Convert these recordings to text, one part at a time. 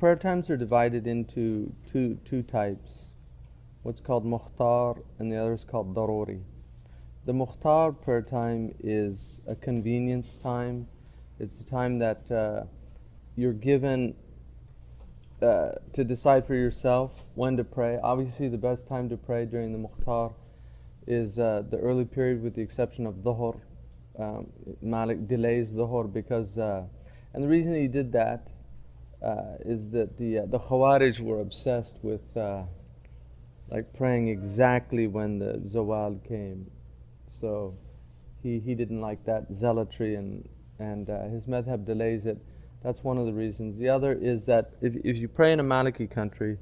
prayer times are divided into two types. What's called mukhtar and the other is called daruri. The mukhtar prayer time is a convenience time. It's the time that you're given to decide for yourself when to pray. Obviously, the best time to pray during the mukhtar is the early period, with the exception of dhuhr. Malik delays dhuhr because, and the reason he did that is that the Khawarij were obsessed with like praying exactly when the zawal came. So he didn't like that zealotry, and his madhab delays it. That's one of the reasons. The other is that if you pray in a Maliki country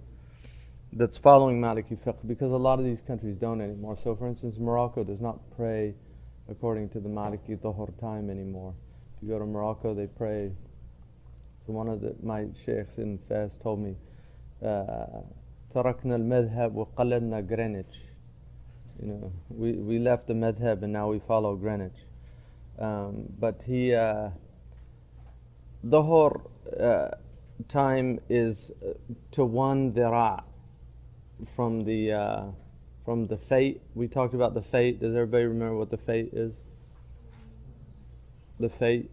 that's following Maliki fiqh, because a lot of these countries don't anymore. So for instance, Morocco does not pray according to the Maliki dhuhr time anymore. If you go to Morocco, they pray. So one of my sheikhs in Fez told me, تركنا المذهب وقلدنا Greenwich. You know, we left the madhab and now we follow Greenwich. But he, dhuhr time is to 1 dhira' from the fate. We talked about the fate. Does everybody remember what the fate is? The fate.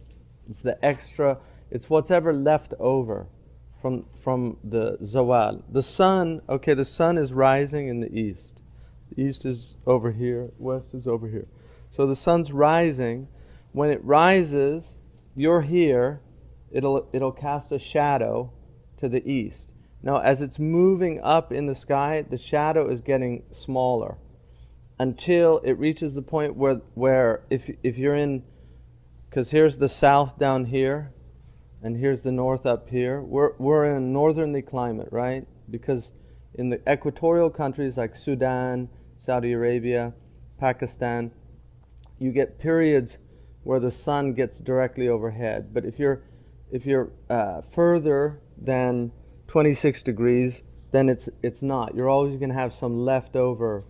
It's the extra. It's what's ever left over from the zawal. The sun. Okay, the sun is rising in the east. The east is over here. West is over here. So the sun's rising. When it rises, you're here. It'll cast a shadow to the east. Now, as it's moving up in the sky, the shadow is getting smaller until it reaches the point where if you're in, because here's the south down here, and here's the north up here. We're in a northerly climate, right? Because in the equatorial countries like Sudan, Saudi Arabia, Pakistan, you get periods where the sun gets directly overhead. But if you're further than 26 degrees, then it's not. You're always going to have some leftover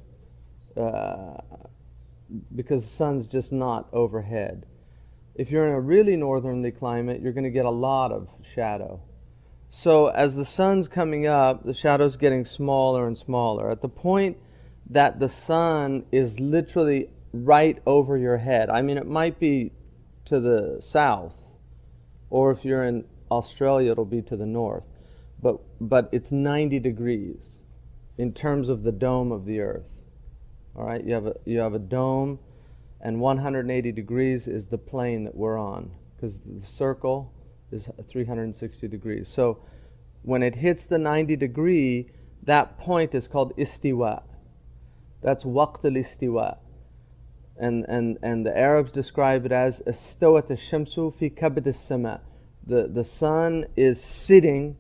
because the sun's just not overhead. If you're in a really northerly climate, you're going to get a lot of shadow. So as the sun's coming up, the shadow's getting smaller and smaller. At the point that the sun is literally right over your head, I mean, it might be to the south, or if you're in Australia, it'll be to the north. But it's 90 degrees in terms of the dome of the earth. All right, you have a dome, and 180 degrees is the plane that we're on, because the circle is 360 degrees. So when it hits the 90 degree, that point is called istiwa. That's waqt al-istiwa. And the Arabs describe it as istawat ash-shamsu fi kabd as-sama. The sun is sitting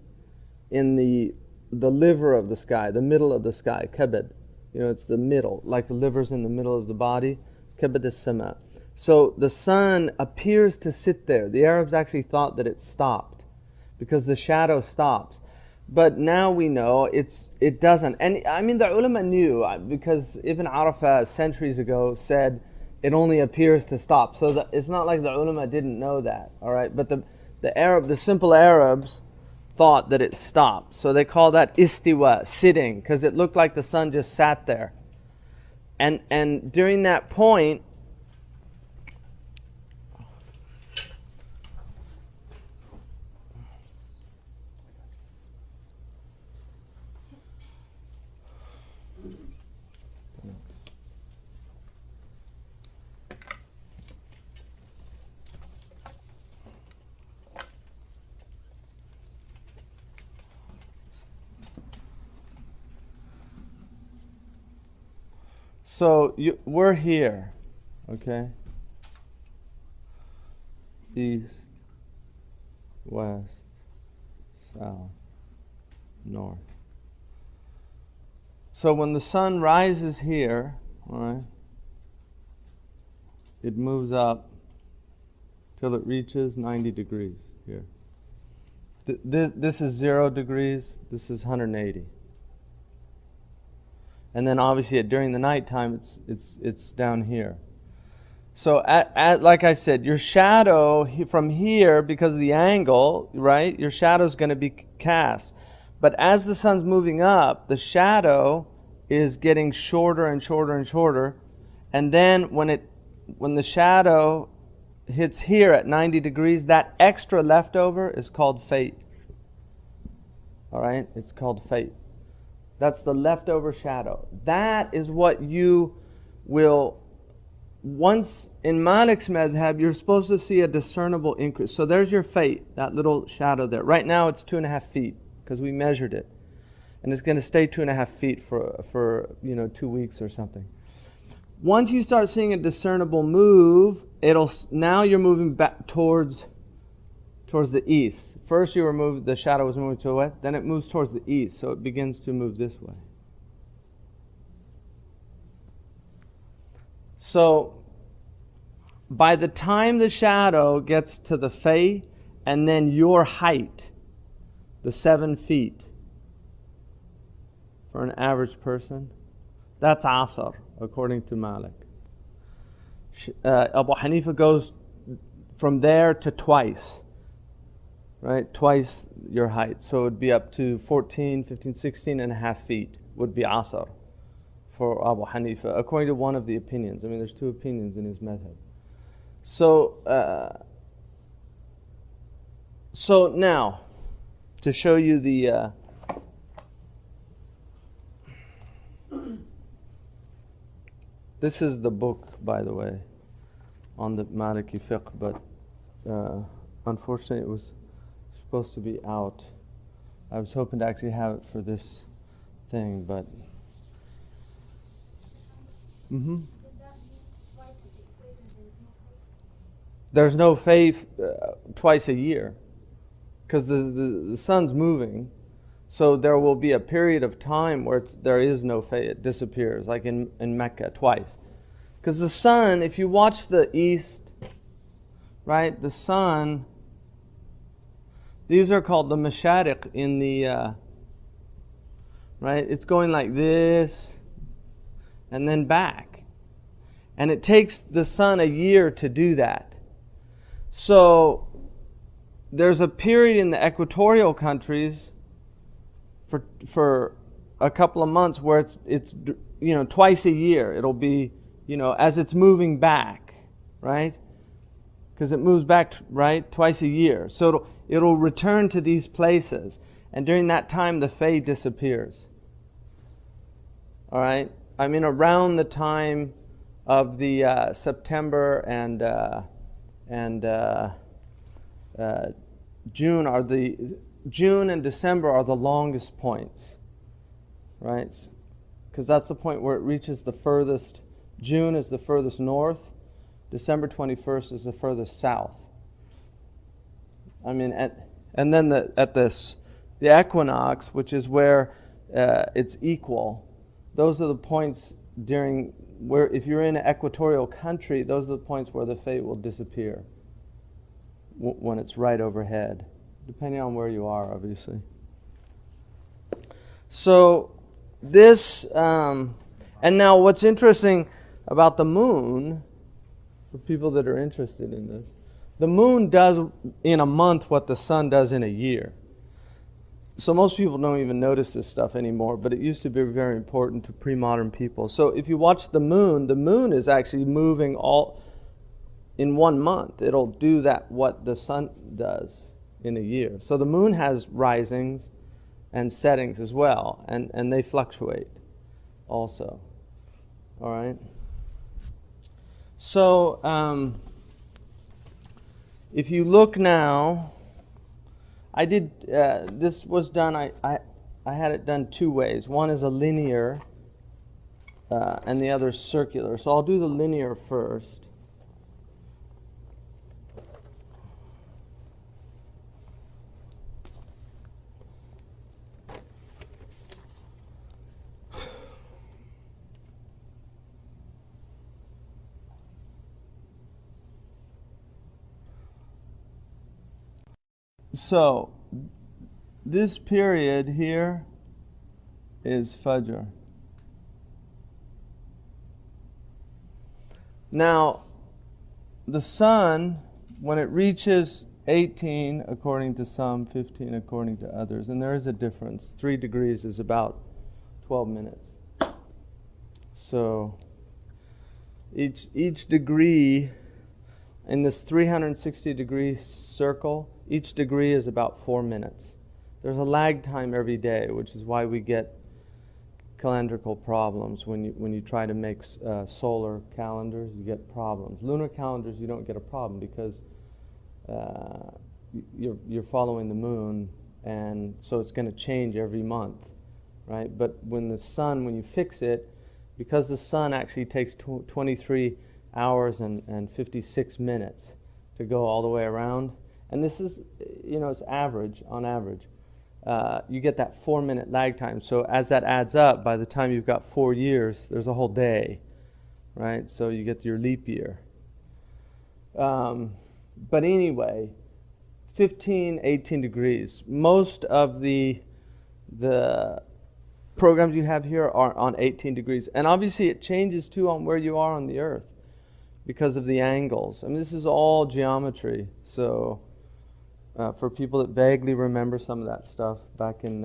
in the liver of the sky, the middle of the sky, kabad. You know, it's the middle, like the liver's in the middle of the body, kabad as-sama. So the sun appears to sit there. The Arabs actually thought that it stopped because the shadow stops. But now we know it doesn't. And I mean, the ulama knew, because Ibn Arafah centuries ago said it only appears to stop. So it's not like the ulama didn't know that, all right? But the simple Arabs thought that it stopped. So they call that istiwa, sitting, because it looked like the sun just sat there. And during that point, so we're here, okay? East, west, south, north. So when the sun rises here, all right, it moves up till it reaches 90 degrees here. This is 0 degrees, this is 180. And then obviously during the nighttime it's down here. So like I said, your shadow from here, because of the angle, right, your shadow is going to be cast. But as the sun's moving up, the shadow is getting shorter and shorter and shorter. And then when the shadow hits here at 90 degrees, that extra leftover is called fate. All right? It's called fate. That's the leftover shadow. That is what you will, once in Malik's madhab, you're supposed to see a discernible increase. So there's your fate, that little shadow there. Right now it's 2.5 feet because we measured it. And it's going to stay 2.5 feet for 2 weeks or something. Once you start seeing a discernible move, now you're moving back towards the east. First the shadow was moving to the west, then it moves towards the east, so it begins to move this way. So by the time the shadow gets to the fay and then your height, the 7 feet for an average person, that's asr according to Malik. Abu Hanifa goes from there to twice, right? Twice your height. So it would be up to 14, 15, 16 and a half feet would be asr for Abu Hanifa, according to one of the opinions. I mean, there's 2 opinions in his madhab. So now, to show you the this is the book, by the way, on the Maliki Fiqh, but unfortunately it was supposed to be out. I was hoping to actually have it for this thing, but there's no faith twice a year because the sun's moving. So there will be a period of time where there is no faith, it disappears, like in Mecca twice. Because the sun, if you watch the east, right, the sun, these are called the mashariq in the, right, it's going like this and then back. And it takes the sun a year to do that. So there's a period in the equatorial countries for a couple of months where it's twice a year. It'll be, as it's moving back, right? Because it moves back, right, twice a year. So it'll return to these places. And during that time, the fade disappears. All right? I mean, around the time of the September and June and December are the longest points, right? Because that's the point where it reaches the furthest. June is the furthest north. December 21st is the furthest south. I mean, and then the equinox, which is where it's equal. Those are the points during where, if you're in an equatorial country, those are the points where the fate will disappear when it's right overhead, depending on where you are, obviously. So this, and now what's interesting about the moon, for people that are interested in this, the moon does in a month what the sun does in a year. So most people don't even notice this stuff anymore, but it used to be very important to pre-modern people. So if you watch the moon is actually moving all in 1 month. It'll do that what the sun does in a year. So the moon has risings and settings as well, and they fluctuate also. All right. So if you look now, I did, this was done, I had it done 2 ways. One is a linear and the other is circular. So I'll do the linear first. So, this period here is Fajr. Now, the sun, when it reaches 18 according to some, 15 according to others, and there is a difference. 3 degrees is about 12 minutes. So each degree in this 360-degree circle, each degree is about 4 minutes. There's a lag time every day, which is why we get calendrical problems. When you try to make solar calendars, you get problems. Lunar calendars, you don't get a problem because you're following the moon, and so it's going to change every month, right? But when the sun, when you fix it, because the sun actually takes 23 hours and 56 minutes to go all the way around, and this is, it's average, on average. You get that 4-minute lag time. So as that adds up, by the time you've got 4 years, there's a whole day, right? So you get your leap year. But anyway, 15, 18 degrees. Most of the programs you have here are on 18 degrees. And obviously it changes too on where you are on the earth because of the angles. I mean, this is all geometry. So for people that vaguely remember some of that stuff back in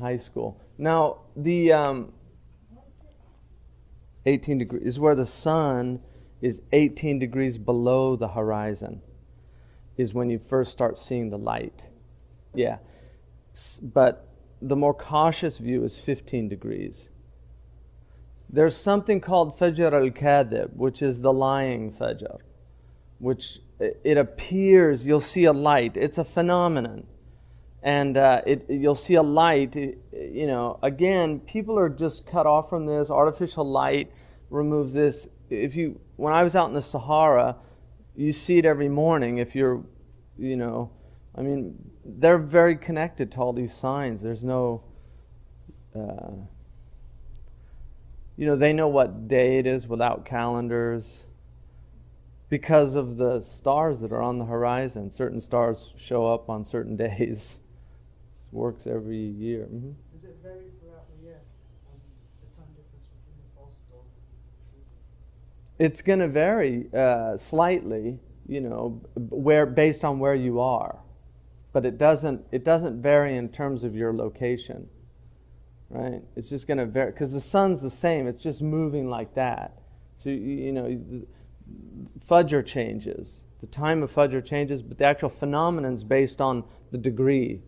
high school. Now, the 18 degrees is where the sun is 18 degrees below the horizon, is when you first start seeing the light. Yeah. But the more cautious view is 15 degrees. There's something called Fajr al-Kadhib, which is the lying Fajr, which it appears, you'll see a light. It's a phenomenon. And you'll see a light, again, people are just cut off from this. Artificial light removes this. When I was out in the Sahara, you see it every morning. If you're, they're very connected to all these signs. There's no, they know what day it is without calendars because of the stars that are on the horizon. Certain stars show up on certain days. This works every year. Mm-hmm. Does it vary throughout the year on the time difference between the false dawn and the true dawn? It's going to vary slightly, based on where you are. But it doesn't vary in terms of your location, right? It's just going to vary because the sun's the same. It's just moving like that. So Fajr changes. The time of Fajr changes, but the actual phenomenon's based on the degree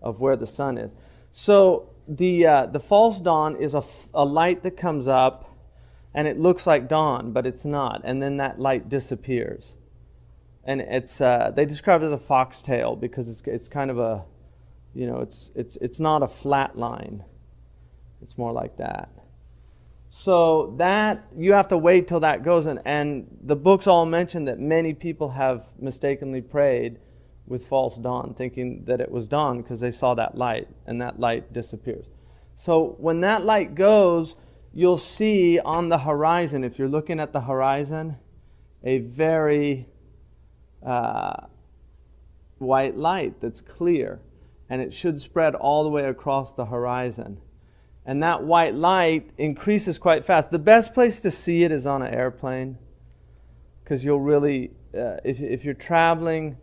of where the sun is. So the false dawn is a light that comes up, and it looks like dawn, but it's not. And then that light disappears. And it's they describe it as a foxtail because it's kind of a, it's not a flat line. It's more like that. So that, you have to wait till that goes. And the books all mention that many people have mistakenly prayed with false dawn, thinking that it was dawn because they saw that light, and that light disappears. So when that light goes, you'll see on the horizon, if you're looking at the horizon, a very white light that's clear, and it should spread all the way across the horizon. And that white light increases quite fast. The best place to see it is on an airplane, because you'll really, if you're traveling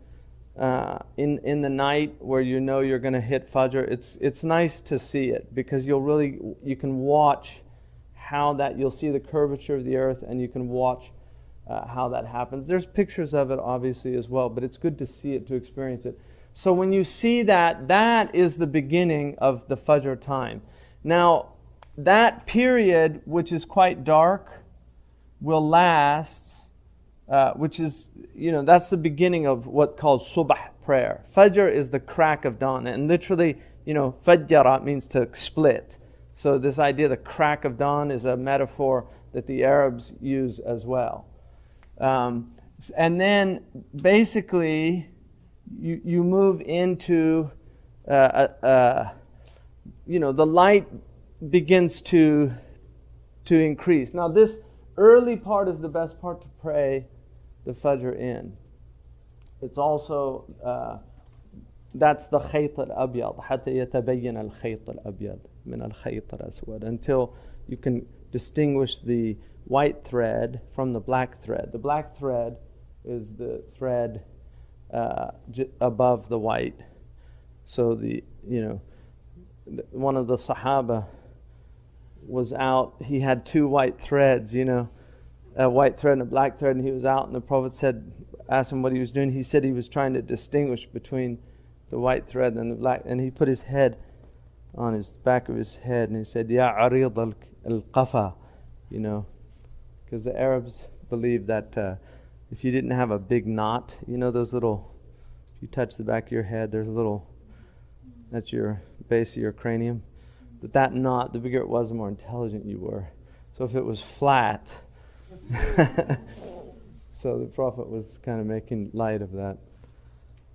in the night where you're going to hit Fajr, it's nice to see it because you can watch you'll see the curvature of the earth, and you can watch how that happens. There's pictures of it obviously as well, but it's good to see it, to experience it. So when you see that is the beginning of the Fajr time. Now, that period, which is quite dark, will last, which is, that's the beginning of what's called subh prayer. Fajr is the crack of dawn, and literally, fajjara means to split. So this idea, the crack of dawn, is a metaphor that the Arabs use as well. And then, basically, you move into the light begins to increase. Now, this early part is the best part to pray the Fajr in. It's also, that's the khayt al-abyad, حتى يتبين الخيط الأبيض من الخيط الأسود, until you can distinguish the white thread from the black thread. The black thread is the thread above the white. So one of the Sahaba was out. He had two white threads, a white thread and a black thread, and he was out, and the Prophet asked him what he was doing. He said he was trying to distinguish between the white thread and the black, and he put his head on his back of his head, and he said, "Ya arid al-qafa," because the Arabs believed that if you didn't have a big knot, those little, if you touch the back of your head, there's a little, that's your base of your cranium, that knot, the bigger it was, the more intelligent you were. So if it was flat, so the Prophet was kind of making light of that.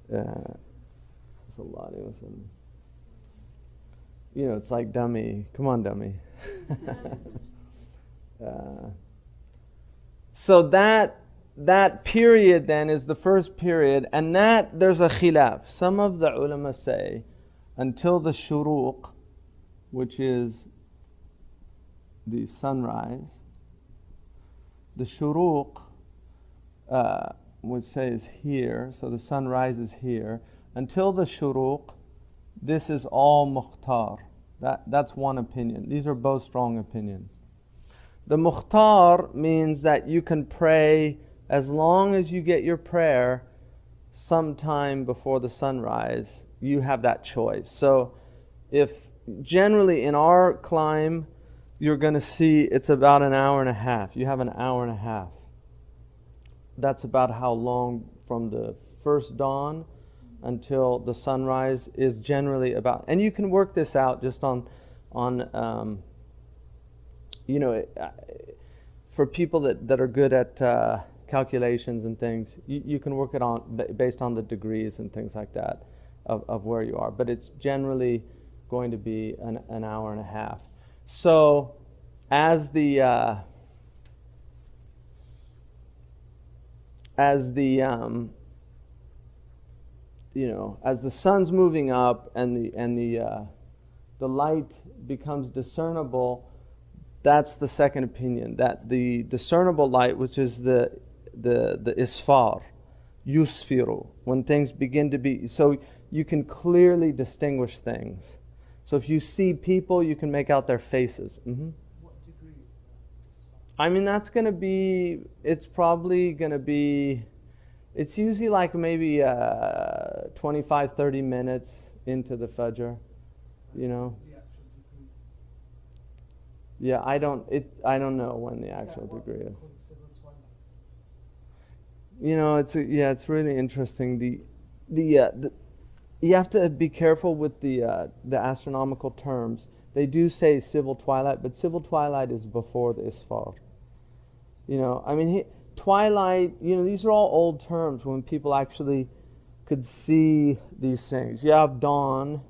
It's a lot of them. It's like dummy. Come on, dummy. So that period then is the first period, and that there's a khilaf. Some of the ulama say until the shuruq, which is the sunrise. The shuruq would say is here, so the sun rises here. Until the shuruq, this is all mukhtar. That's one opinion. These are both strong opinions. The mukhtar means that you can pray as long as you get your prayer sometime before the sunrise. You have that choice. So if generally in our climb, you're going to see it's about an hour and a half. You have an hour and a half. That's about how long from the first dawn until the sunrise is generally about. And you can work this out just on for people that are good at calculations and things, you can work it on based on the degrees and things like that of where you are. But it's generally going to be an hour and a half. So as the sun's moving up and the light becomes discernible, that's the second opinion, that the discernible light, which is the isfar, yusfiru, when things begin to be, so you can clearly distinguish things. So if you see people, you can make out their faces. Mm-hmm. What degree is that? I mean, that's going to be, it's probably going to be, it's usually like maybe 25, 30 minutes into the Fajr, The actual degree. Yeah, I don't know when the actual degree is. Called civil twilight? It's really interesting. You have to be careful with the astronomical terms. They do say civil twilight, but civil twilight is before the isfar. Twilight, these are all old terms when people actually could see these things. You have dawn,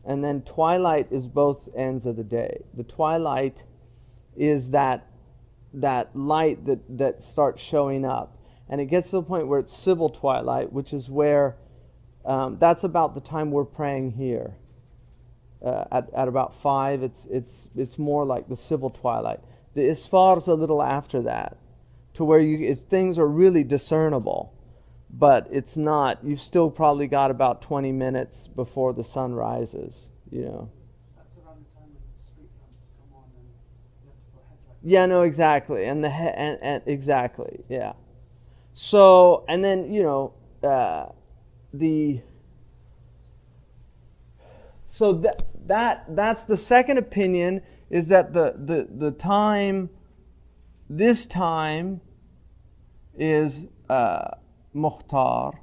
and then twilight is both ends of the day. The twilight is that light that starts showing up. And it gets to the point where it's civil twilight, which is where that's about the time we're praying here. At about 5, it's more like the civil twilight. The isfar is a little after that, to where things are really discernible, but it's not. You've still probably got about 20 minutes before the sun rises. That's around the time when the street lamps come on and you have to put headlights. Yeah, no, exactly, and exactly, yeah. So, and then that's the second opinion, is that the time, this time is mukhtar,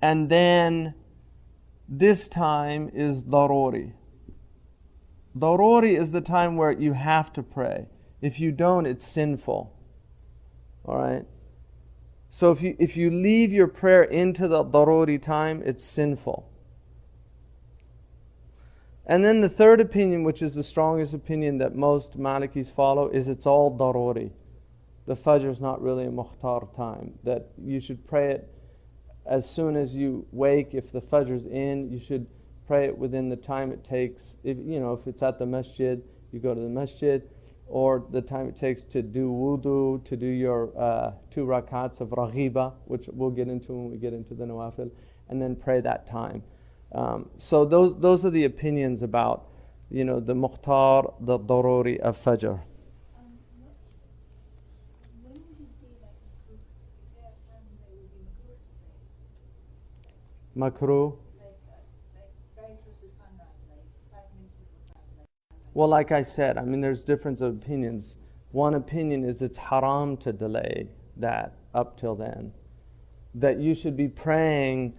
and then this time is daruri. Daruri is the time where you have to pray. If you don't, it's sinful. All right? So if you leave your prayer into the daruri time, it's sinful. And then the third opinion, which is the strongest opinion that most Malikis follow, is it's all daruri. The Fajr is not really a mukhtar time. That you should pray it as soon as you wake. If the Fajr's in, you should pray it within the time it takes. If it's at the masjid, you go to the masjid, or the time it takes to do wudu, to do your 2 rakats of raghiba, which we'll get into when we get into the nawafil, and then pray that time. So those are the opinions about, the mukhtar, the daruri of fajr. When would you say that makruh? If there are times that it would be makruh to pray, Makruh. like very close to sunrise, like 5 minutes before sunrise. Well, like I said, there's difference of opinions. One opinion is it's haram to delay that up till then. That you should be praying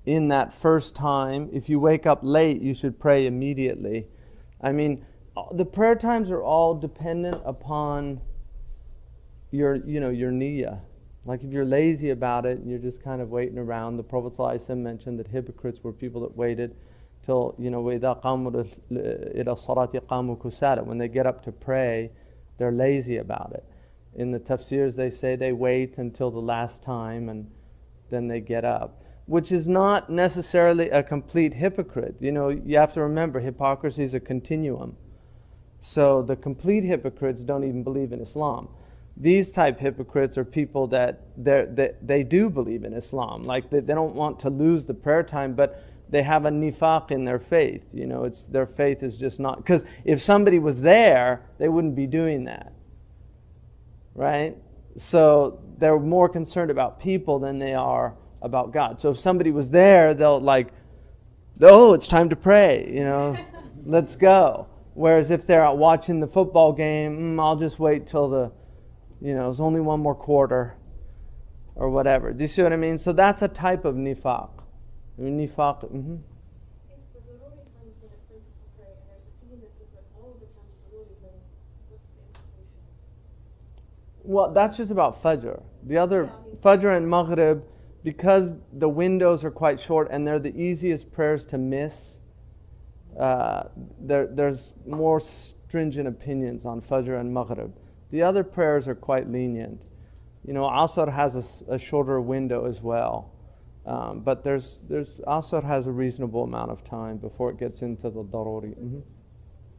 in that first time. If you wake up late, you should pray immediately. The prayer times are all dependent upon your niyyah. Like if you're lazy about it and you're just kind of waiting around, the Prophet ﷺ mentioned that hypocrites were people that waited till, وَإِذَا قَامُوا إِلَى الصَّلَاةِ قَامُوا كُسَالَى. When they get up to pray, they're lazy about it. In the tafsirs, they say they wait until the last time and then they get up, which is not necessarily a complete hypocrite. You have to remember, hypocrisy is a continuum. So the complete hypocrites don't even believe in Islam. These type hypocrites are people that they do believe in Islam. Like they don't want to lose the prayer time, but they have a nifaq in their faith. Their faith is just not, because if somebody was there, they wouldn't be doing that. Right? So they're more concerned about people than they are about God. So if somebody was there, they'll it's time to pray, let's go. Whereas if they're out watching the football game, I'll just wait till there's only one more quarter or whatever. Do you see what I mean? So that's a type of nifaq. Nifaq. If the daruri time is when it's safe to pray, and there's an opinion that says that all of the times is daruri, then what's the implication? Well, that's just about Fajr. The other, Fajr and Maghrib, because the windows are quite short and they're the easiest prayers to miss, there's more stringent opinions on Fajr and Maghrib. The other prayers are quite lenient. Asr has a shorter window as well. But there's Asr has a reasonable amount of time before it gets into the daruri. Mm-hmm.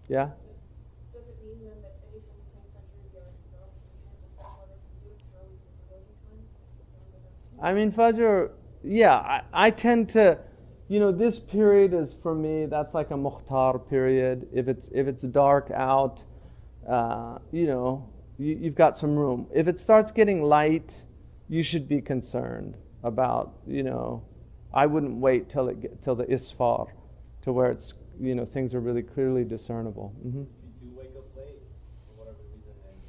Yeah? Does it mean then that anytime you pray Fajr, you're obviously trying to decide whether to do it, you're always in the daruri time? Fajr, yeah, I tend to, this period is for me, that's like a mukhtar period. If it's dark out, you've got some room. If it starts getting light, you should be concerned about, I wouldn't wait till the isfar, to where it's, things are really clearly discernible. Mm-hmm. If you do wake up late, for whatever reason, and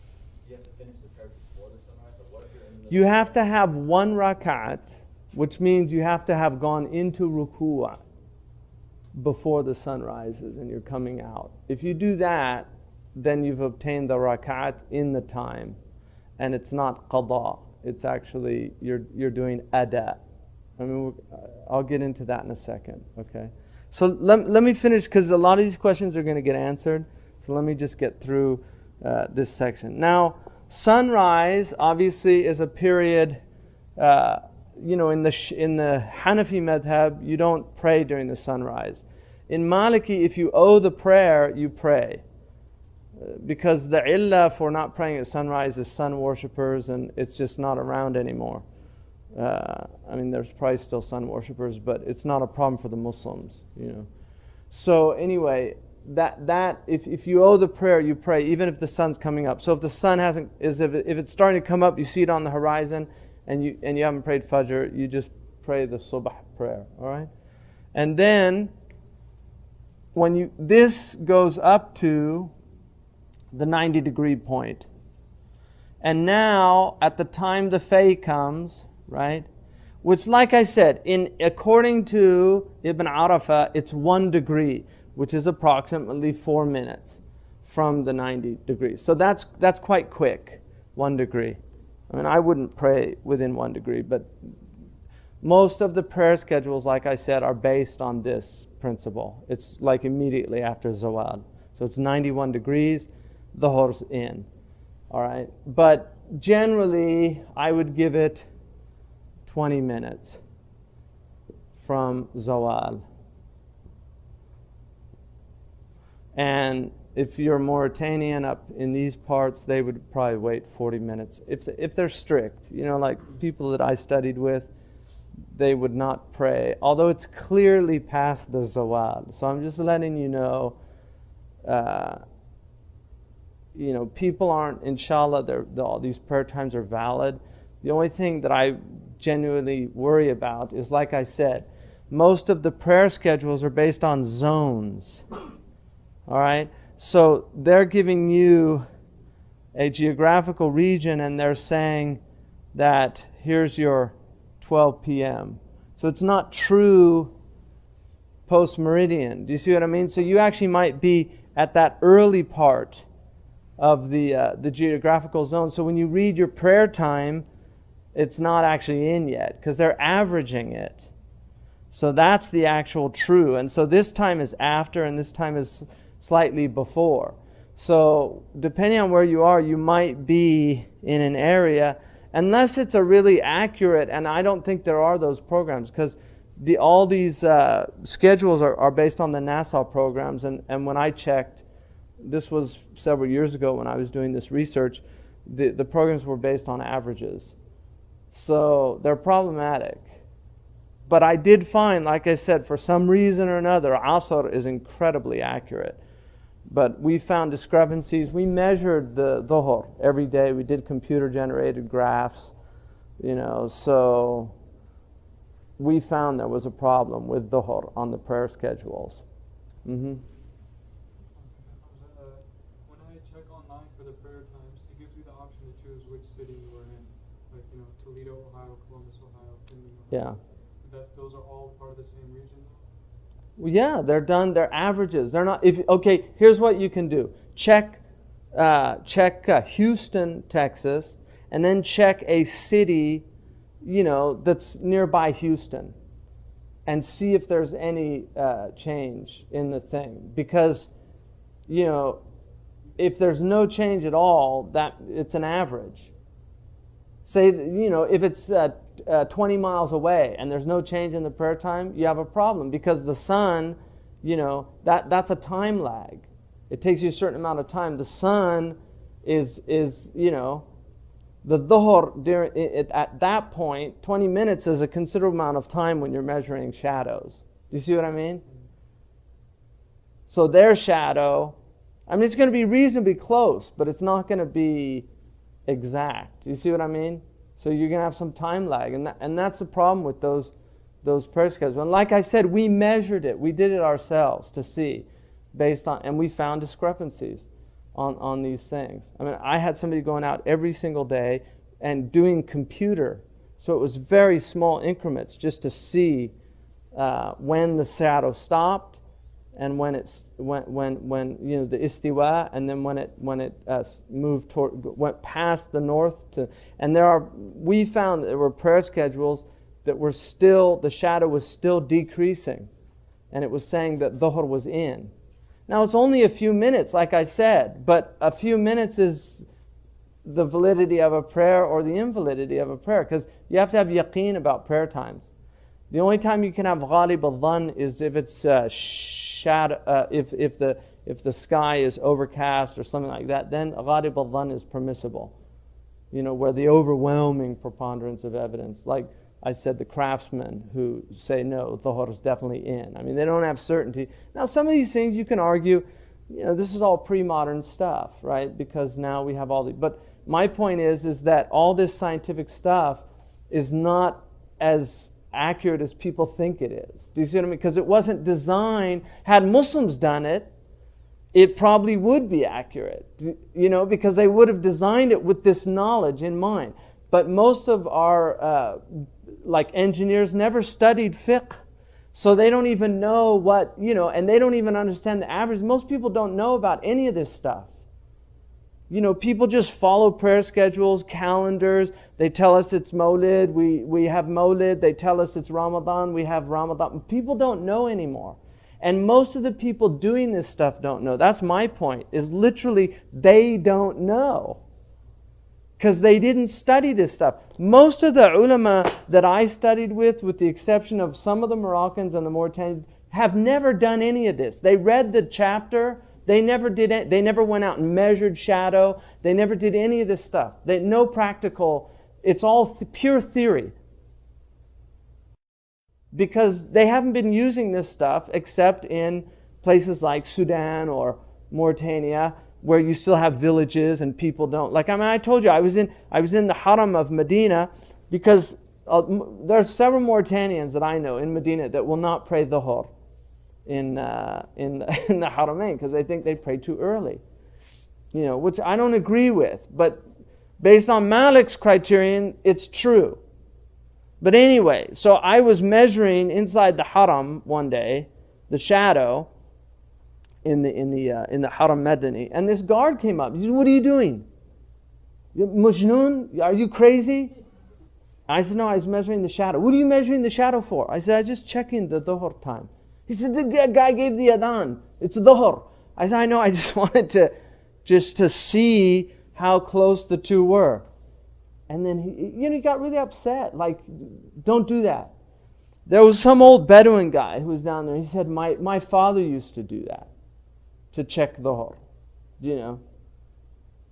you have to finish the prayer before the sunrise, or what if you're in the You have to have 1 rakat, which means you have to have gone into ruku'ah before the sun rises and you're coming out. If you do that, then you've obtained the rakat in the time, and it's not qada. It's actually, you're doing adab. I'll get into that in a second, okay? So let me finish, because a lot of these questions are going to get answered. So let me just get through this section. Now, sunrise obviously is a period, in the Hanafi madhab, you don't pray during the sunrise. In Maliki, if you owe the prayer, you pray. Because the illah for not praying at sunrise is sun worshippers, and it's just not around anymore. There's probably still sun worshippers, but it's not a problem for the Muslims, So anyway, that if you owe the prayer, you pray, even if the sun's coming up. So if the sun if it's starting to come up, you see it on the horizon, and you haven't prayed Fajr, you just pray the Subh prayer, all right? And then this goes up to the 90-degree point. And now, at the time the Fay comes, right, which, like I said, according to Ibn Arafah, it's 1 degree, which is approximately 4 minutes from the 90 degrees. So that's quite quick, 1 degree. I wouldn't pray within 1 degree, but most of the prayer schedules, like I said, are based on this principle. It's like immediately after Zawal. So it's 91 degrees, the horse in. All right. But generally, I would give it 20 minutes from Zawal. And if you're Mauritanian up in these parts, they would probably wait 40 minutes. If they're strict, like people that I studied with, they would not pray, although it's clearly past the zawal. So I'm just letting you know, people aren't, inshallah, all these prayer times are valid. The only thing that I genuinely worry about is, like I said, most of the prayer schedules are based on zones. All right? So they're giving you a geographical region and they're saying that here's your 12 p.m. So it's not true post-meridian. Do you see what I mean? So you actually might be at that early part of the geographical zone. So when you read your prayer time, it's not actually in yet because they're averaging it. So that's the actual true. And so this time is after and this time is slightly before. So depending on where you are, you might be in an area, unless it's a really accurate, and I don't think there are those programs because all these schedules are based on the Nassau programs. And when I checked, this was several years ago when I was doing this research, the programs were based on averages. So they're problematic. But I did find, like I said, for some reason or another, Asr is incredibly accurate. But we found discrepancies. We measured the Dhuhr every day. We did computer-generated graphs, so we found there was a problem with Dhuhr on the prayer schedules. Mm-hmm. When I check online for the prayer times, it gives you the option to choose which city you are in, like Toledo, Ohio, Columbus, Ohio, Findlay, Ohio. Yeah. Those are all part of the same region, though? Well, yeah, they're done. They're averages. They're not. Okay, here's what you can do: check Houston, Texas, and then check a city, that's nearby Houston, and see if there's any change in the thing. Because, if there's no change at all, that it's an average. Say, if it's 20 miles away and there's no change in the prayer time, you have a problem because the sun, that's a time lag. It takes you a certain amount of time. The sun is the Dhuhr, at that point, 20 minutes is a considerable amount of time when you're measuring shadows. Do you see what I mean? So their shadow, it's going to be reasonably close, but it's not going to be exact. Do you see what I mean? So you're going to have some time lag, and that's the problem with those prayer schedules. And like I said, we measured it. We did it ourselves to see, and we found discrepancies on these things. I had somebody going out every single day and doing computer, so it was very small increments just to see when the shadow stopped and when the istiwa, and then when it moved went past the north to, and we found that there were prayer schedules that were still, the shadow was still decreasing, and it was saying that Dhuhr was in. Now it's only a few minutes, like I said, but a few minutes is the validity of a prayer or the invalidity of a prayer, because you have to have yaqeen about prayer times. The only time you can have ghalib al-dhann is if it's shadow, if the sky is overcast or something like that, then ghalib al-dhann is permissible. Where the overwhelming preponderance of evidence, like I said, the craftsmen who say no, Dhuhr is definitely in. They don't have certainty. Now, some of these things you can argue, this is all pre-modern stuff, right? Because now we have all the. But my point is that all this scientific stuff is not as accurate as people think it is. Do you see what I mean? Because it wasn't designed. Had Muslims done it, it probably would be accurate. Because they would have designed it with this knowledge in mind. But most of our engineers never studied fiqh, so they don't even know what, and they don't even understand the average. Most people don't know about any of this stuff. People just follow prayer schedules, calendars. They tell us it's Mawlid, we have Mawlid. They tell us it's Ramadan, we have Ramadan. People don't know anymore. And most of the people doing this stuff don't know. That's my point, is literally they don't know. Because they didn't study this stuff. Most of the ulama that I studied with the exception of some of the Moroccans and the Mauritanians, have never done any of this. They read the chapter, They never did it. They never went out and measured shadow. They never did any of this stuff. No practical. It's all pure theory. Because they haven't been using this stuff except in places like Sudan or Mauritania, where you still have villages and people don't. Like, I mean, I told you I was in the Haram of Medina, because there are several Mauritanians that I know in Medina that will not pray Dhuhr in the Haramain, because they think they pray too early. You know, which I don't agree with, but based on Malik's criterion, it's true. But anyway, so I was measuring inside the Haram one day, the shadow in the Haram Madani, and this guard came up. He said, "What are you doing? Mujnoon? Are you crazy?" I said, "No, I was measuring the shadow." "What are you measuring the shadow for?" I said, "I'm just checking the Dhuhr time." He said, "The guy gave the adhan. It's Dhuhr." I said, "I know, I just wanted to see how close the two were." And then he got really upset. Like, don't do that. There was some old Bedouin guy who was down there. He said, my father used to do that, to check Dhuhr. You know,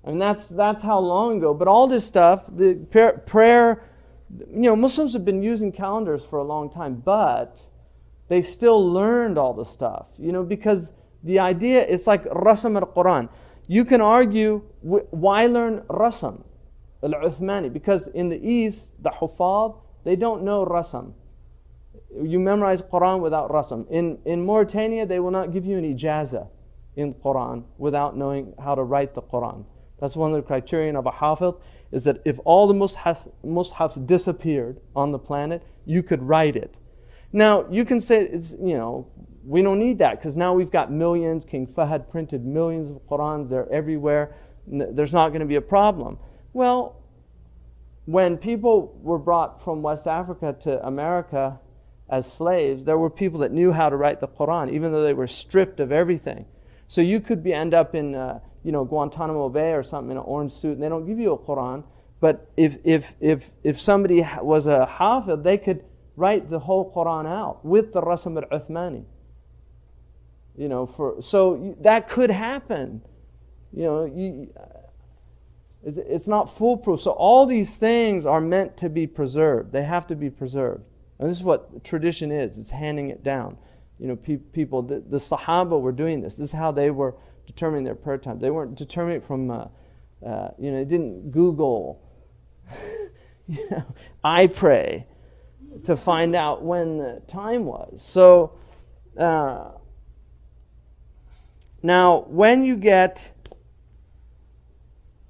I mean, that's how long ago. But all this stuff, the prayer, you know, Muslims have been using calendars for a long time, but they still learned all the stuff. You know, because the idea, it's like Rasam al-Quran. You can argue, why learn Rasam al-Uthmani? Because in the East, the Hufad, they don't know Rasam. You memorize Quran without Rasam. In Mauritania, they will not give you an ijazah in Quran without knowing how to write the Quran. That's one of the criterion of a Hafid, is that if all the mushafs disappeared on the planet, you could write it. Now, you can say, it's, you know, we don't need that, because now we've got millions. King Fahd printed millions of Qurans. They're everywhere. There's not going to be a problem. Well, when people were brought from West Africa to America as slaves, there were people that knew how to write the Quran, even though they were stripped of everything. So you could end up in Guantanamo Bay or something in an orange suit, and they don't give you a Quran. But if somebody was a Hafid, they could write the whole Quran out with the Rasam al-Uthmani. You know, so that could happen. You know, it's not foolproof. So all these things are meant to be preserved. They have to be preserved. And this is what tradition is. It's handing it down. You know, people, the Sahaba were doing this. This is how they were determining their prayer time. They weren't determining it from, they didn't Google, I pray to find out when the time was. So, now, when you get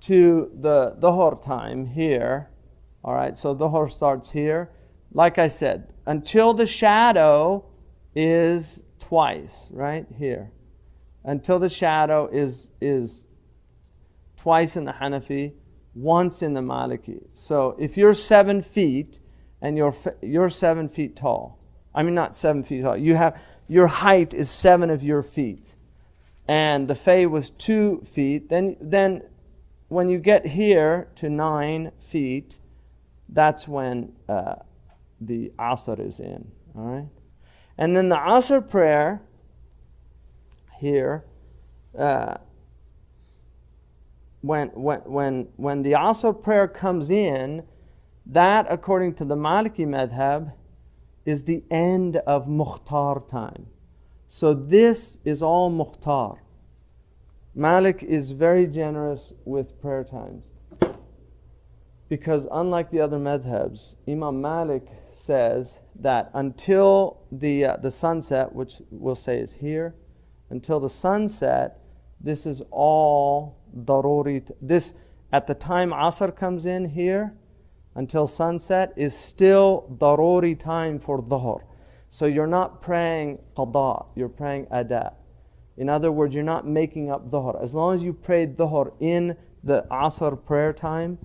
to the Dhuhr time here, all right, so Dhuhr starts here. Like I said, until the shadow is twice, right, here. Until the shadow is twice in the Hanafi, once in the Maliki. So if you're 7 feet and you're 7 feet tall, I mean not 7 feet tall, your height is 7 of your feet, and the Fay was 2 feet, then when you get here to 9 feet, that's when the Asr is in, all right? And then the Asr prayer here, when the Asr prayer comes in, that, according to the Maliki madhab, is the end of Mukhtar time. So this is all Mukhtar. Malik is very generous with prayer times, because unlike the other madhabs, Imam Malik says that until the sunset, which we'll say is here, until the sunset, this is all daruri. This, at the time Asr comes in here, until sunset, is still daruri time for Dhuhr. So you're not praying qada, you're praying adab. In other words, you're not making up Dhuhr. As long as you prayed Dhuhr in the Asr prayer time,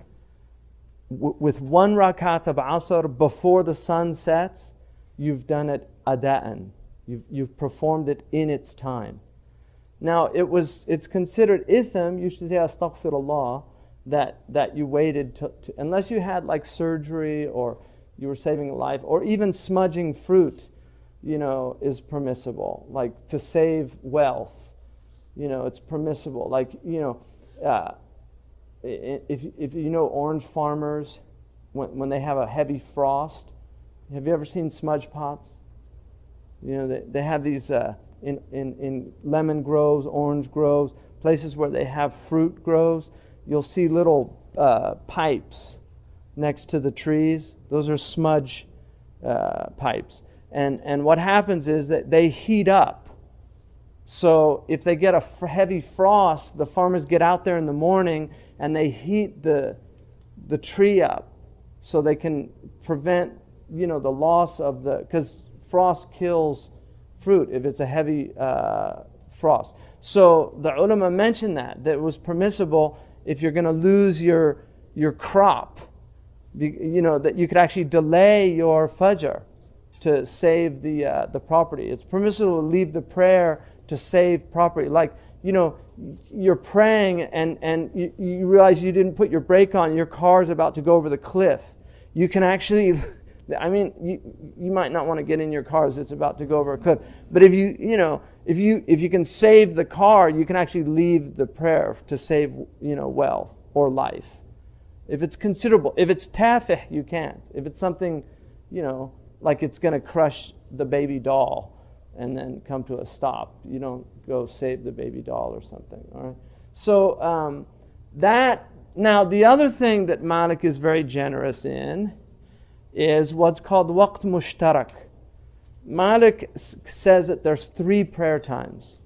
with 1 rakat of Asr before the sun sets, you've done it ada'an. You've performed it in its time. Now, it's considered itham, you should say astaghfirullah, that you waited to unless you had like surgery or you were saving a life, or even smudging fruit, is permissible, like to save wealth. It's permissible. Like, if you know orange farmers, when they have a heavy frost, have you ever seen smudge pots? They have these in lemon groves, orange groves, places where they have fruit groves. You'll see little pipes next to the trees. Those are smudge pipes. And what happens is that they heat up. So if they get a heavy frost, the farmers get out there in the morning and they heat the tree up so they can prevent, the loss of because frost kills fruit if it's a heavy frost. So the ulama mentioned that it was permissible if you're going to lose your crop, that you could actually delay your fajr to save the property. It's permissible to leave the prayer to save property. Like, you're praying and you realize you didn't put your brake on, your car's about to go over the cliff. You can actually, you might not want to get in your car as it's about to go over a cliff. But if you can save the car, you can actually leave the prayer to save, wealth or life. If it's considerable, if it's tafih, you can't. If it's something, like it's going to crush the baby doll and then come to a stop, you don't go save the baby doll or something. All right. So now the other thing that Malik is very generous in is what's called waqt mushtarak. Malik says that there's 3 prayer times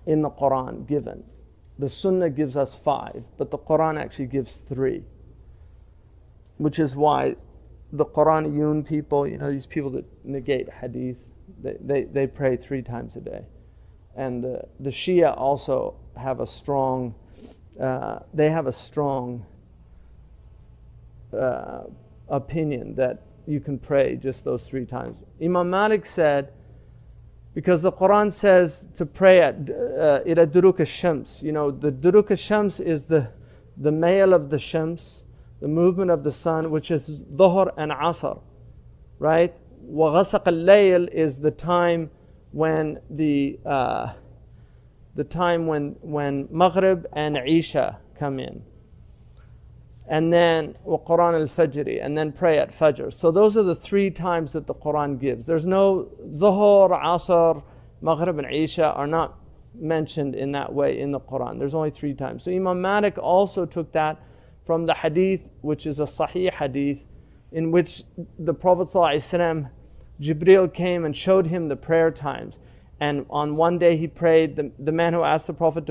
in the Quran given. The Sunnah gives us 5, but the Quran actually gives 3, which is why the Quraniyun people, these people that negate hadith, they pray 3 times a day. And the Shia also have a strong, opinion that you can pray just those 3 times. Imam Malik said, because the Quran says to pray at ila duruk al-shams. The duruk al-shams is the mail of the shams, the movement of the sun, which is dhuhr and asr, right? Wa ghasaq al-layl is the time when when Maghrib and Isha come in. And then Quran al-Fajr, and then pray at Fajr. So those are the 3 times that the Quran gives. There's no Dhuhr, Asr, Maghrib and Isha are not mentioned in that way in the Quran. There's only 3 times. So Imam Malik also took that from the hadith, which is a Sahih hadith, in which the Prophet ﷺ, Jibreel came and showed him the prayer times. And on one day he prayed, the man who asked the Prophet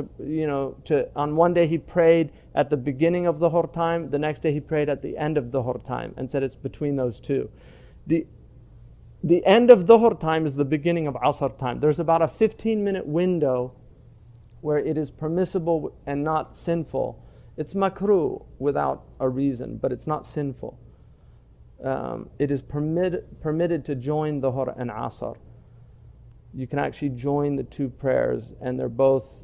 on one day he prayed at the beginning of the dhuhr time, the next day he prayed at the end of the dhuhr time, and said it's between those 2. The end of the dhuhr time is the beginning of asr time. There's about a 15-minute window where it is permissible and not sinful. It's makruh without a reason, but it's not sinful. It is permitted to join the dhuhr and asr. You can actually join the 2 prayers, and they're both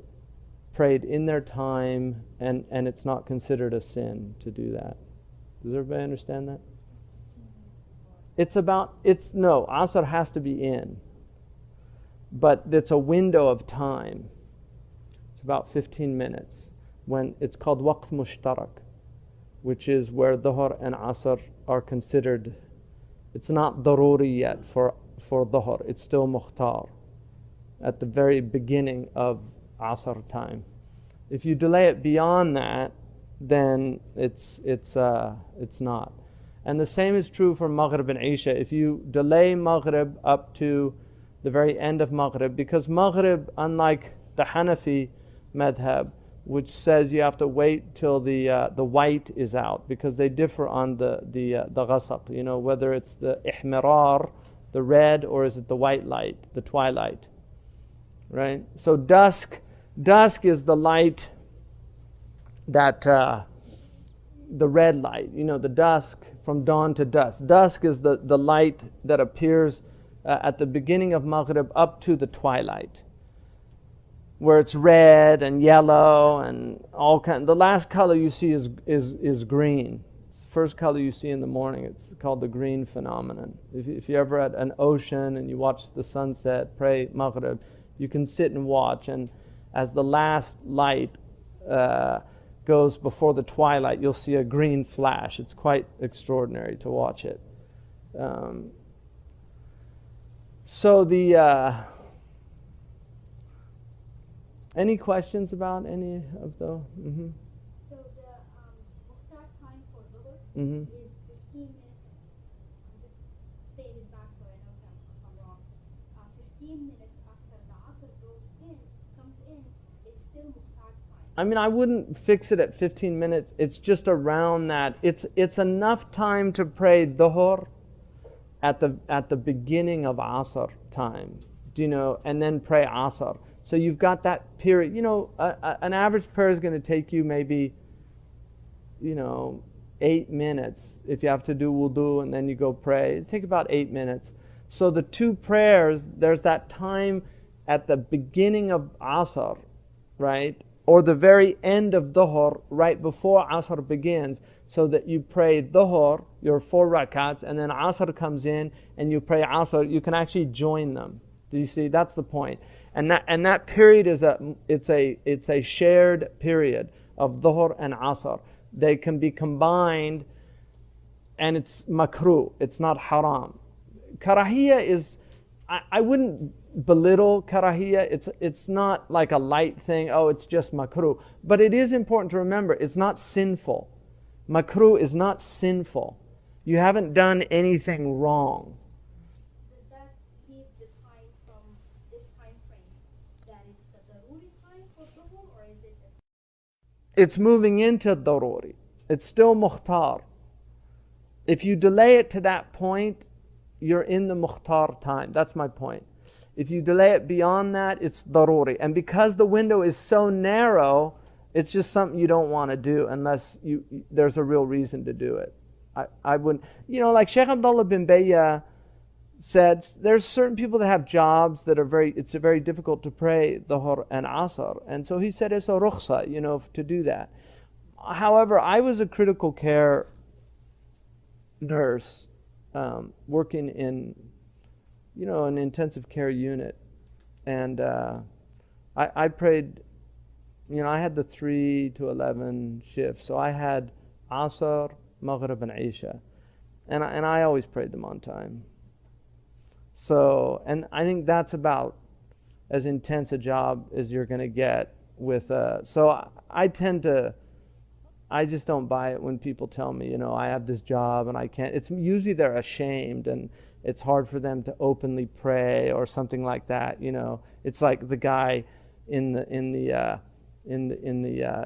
prayed in their time, and it's not considered a sin to do that. Does everybody understand that? No, Asr has to be in, but it's a window of time. It's about 15 minutes when it's called waqt mushtarak, which is where Dhuhr and Asr are considered. It's not daruri yet for Dhuhr, it's still mukhtar at the very beginning of Asr time. If you delay it beyond that, then it's not. And the same is true for Maghrib and Isha. If you delay Maghrib up to the very end of Maghrib, because Maghrib, unlike the Hanafi madhab, which says you have to wait till the white is out, because they differ on the ghasaq, whether it's the ihmirar, the red, or is it the white light, the twilight, right? So dusk is the light that the red light, the dusk from dawn to dusk. Dusk is the light that appears at the beginning of Maghrib up to the twilight, where it's red and yellow and all kind. The last color you see is green. It's the first color you see in the morning. It's called the green phenomenon. If you're ever at an ocean and you watch the sunset, pray Maghrib, You can sit and watch, and as the last light goes before the twilight, you'll see a green flash. It's quite extraordinary to watch it. So the any questions about any of the? Mm-hmm. So the muhtar time for dhuhr Mm-hmm. is 15 minutes. I'm just saying it back so I know if I'm wrong. 15 minutes after the asr comes in, it's still muhtar time. I mean, I wouldn't fix it at 15 minutes. It's just around that. It's enough time to pray dhuhr at the beginning of asr time, and then pray asr. So you've got that period. An average prayer is going to take you maybe, 8 minutes. If you have to do wudu and then you go pray, it takes about 8 minutes. So the two prayers, there's that time at the beginning of asr, right? Or the very end of dhuhr, right before asr begins, so that you pray dhuhr, your 4 rakats, and then asr comes in and you pray asr. You can actually join them. Do you see? That's the point. And that period is a shared period of dhuhr and asr. They can be combined, and it's makruh. It's not haram. Karahiyya is, I wouldn't belittle karahiyya. It's not like a light thing. Oh, it's just makruh. But it is important to remember, it's not sinful. Makruh is not sinful. You haven't done anything wrong. Does that give the time from this time frame that it's a daruri time for dhuhr, or is it It's moving into daruri. It's still mukhtar. If you delay it to that point, you're in the mukhtar time. That's my point. If you delay it beyond that, it's daruri. And because the window is so narrow, it's just something you don't want to do unless there's a real reason to do it. I wouldn't, like Shaykh Abdullah bin Bayya said, there's certain people that have jobs that are it's very difficult to pray dhuhr and asr. And so he said it's a rukhsa, to do that. However, I was a critical care nurse working in, an intensive care unit. And I prayed, I had the 3 to 11 shift. So I had asr, maghrib, and isha. And I always prayed them on time. So, and I think that's about as intense a job as you're going to get with, so I just don't buy it when people tell me, I have this job and I can't. It's usually they're ashamed and it's hard for them to openly pray or something like that. It's like the guy in the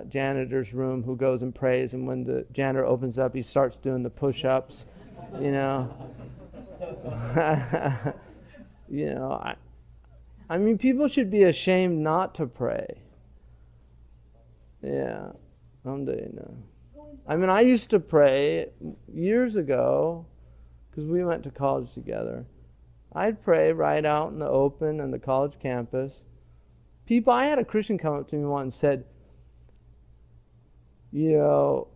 janitor's room who goes and prays, and when the janitor opens up, he starts doing the push-ups. I mean, people should be ashamed not to pray. Yeah. I mean, I used to pray years ago because we went to college together. I'd pray right out in the open on the college campus. I had a Christian come up to me once and said,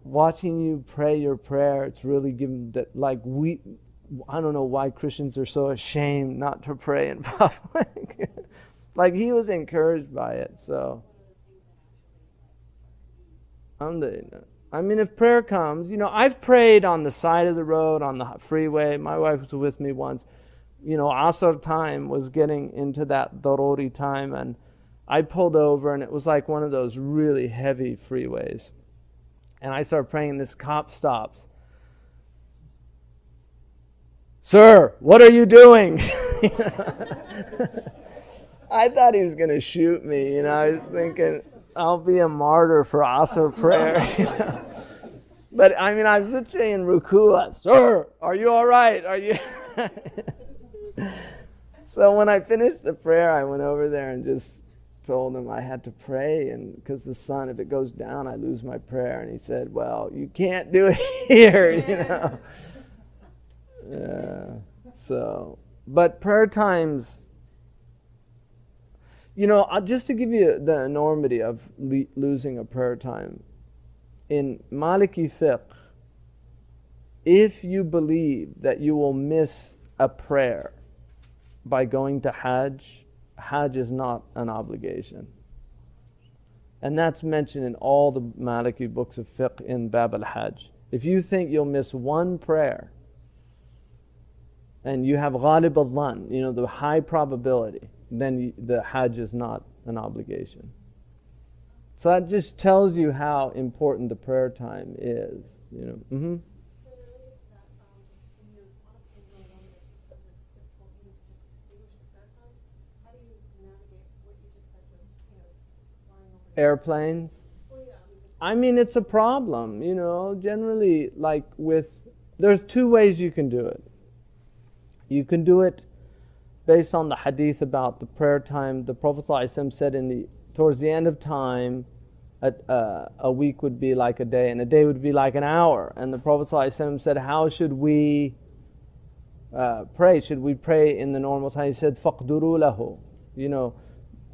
watching you pray your prayer, it's really given that, I don't know why Christians are so ashamed not to pray in public. He was encouraged by it, so. I mean, if prayer comes, I've prayed on the side of the road, on the freeway. My wife was with me once. Asr time was getting into that daruri time, and I pulled over, and it was like one of those really heavy freeways. And I started praying, this cop stops. Sir, what are you doing? I thought he was going to shoot me. I was thinking, I'll be a martyr for Asr prayer. But I mean, I was literally in ruku. Sir, are you all right? Are you? So when I finished the prayer, I went over there and just told him I had to pray, and because the sun, if it goes down, I lose my prayer. And he said, well, you can't do it here, So, but prayer times, just to give you the enormity of losing a prayer time, in Maliki Fiqh, if you believe that you will miss a prayer by going to Hajj Hajj is not an obligation. And that's mentioned in all the Maliki books of fiqh in Bab al-Hajj. If you think you'll miss one prayer, and you have ghalib al-dhan, the high probability, then the Hajj is not an obligation. So that just tells you how important the prayer time is. Further related to that, when you're on a plane going over there, because it's difficult even to just distinguish the prayer times, how do you navigate what you just said with, flying over there? Airplanes. Well, yeah, I mean, it's a problem, generally, there's two ways you can do it. You can do it based on the hadith about the prayer time. The Prophet ﷺ said towards the end of time, a week would be like a day, and a day would be like an hour. And the Prophet ﷺ said, how should we pray? Should we pray in the normal time? He said, فَقْدُرُوا لَهُ,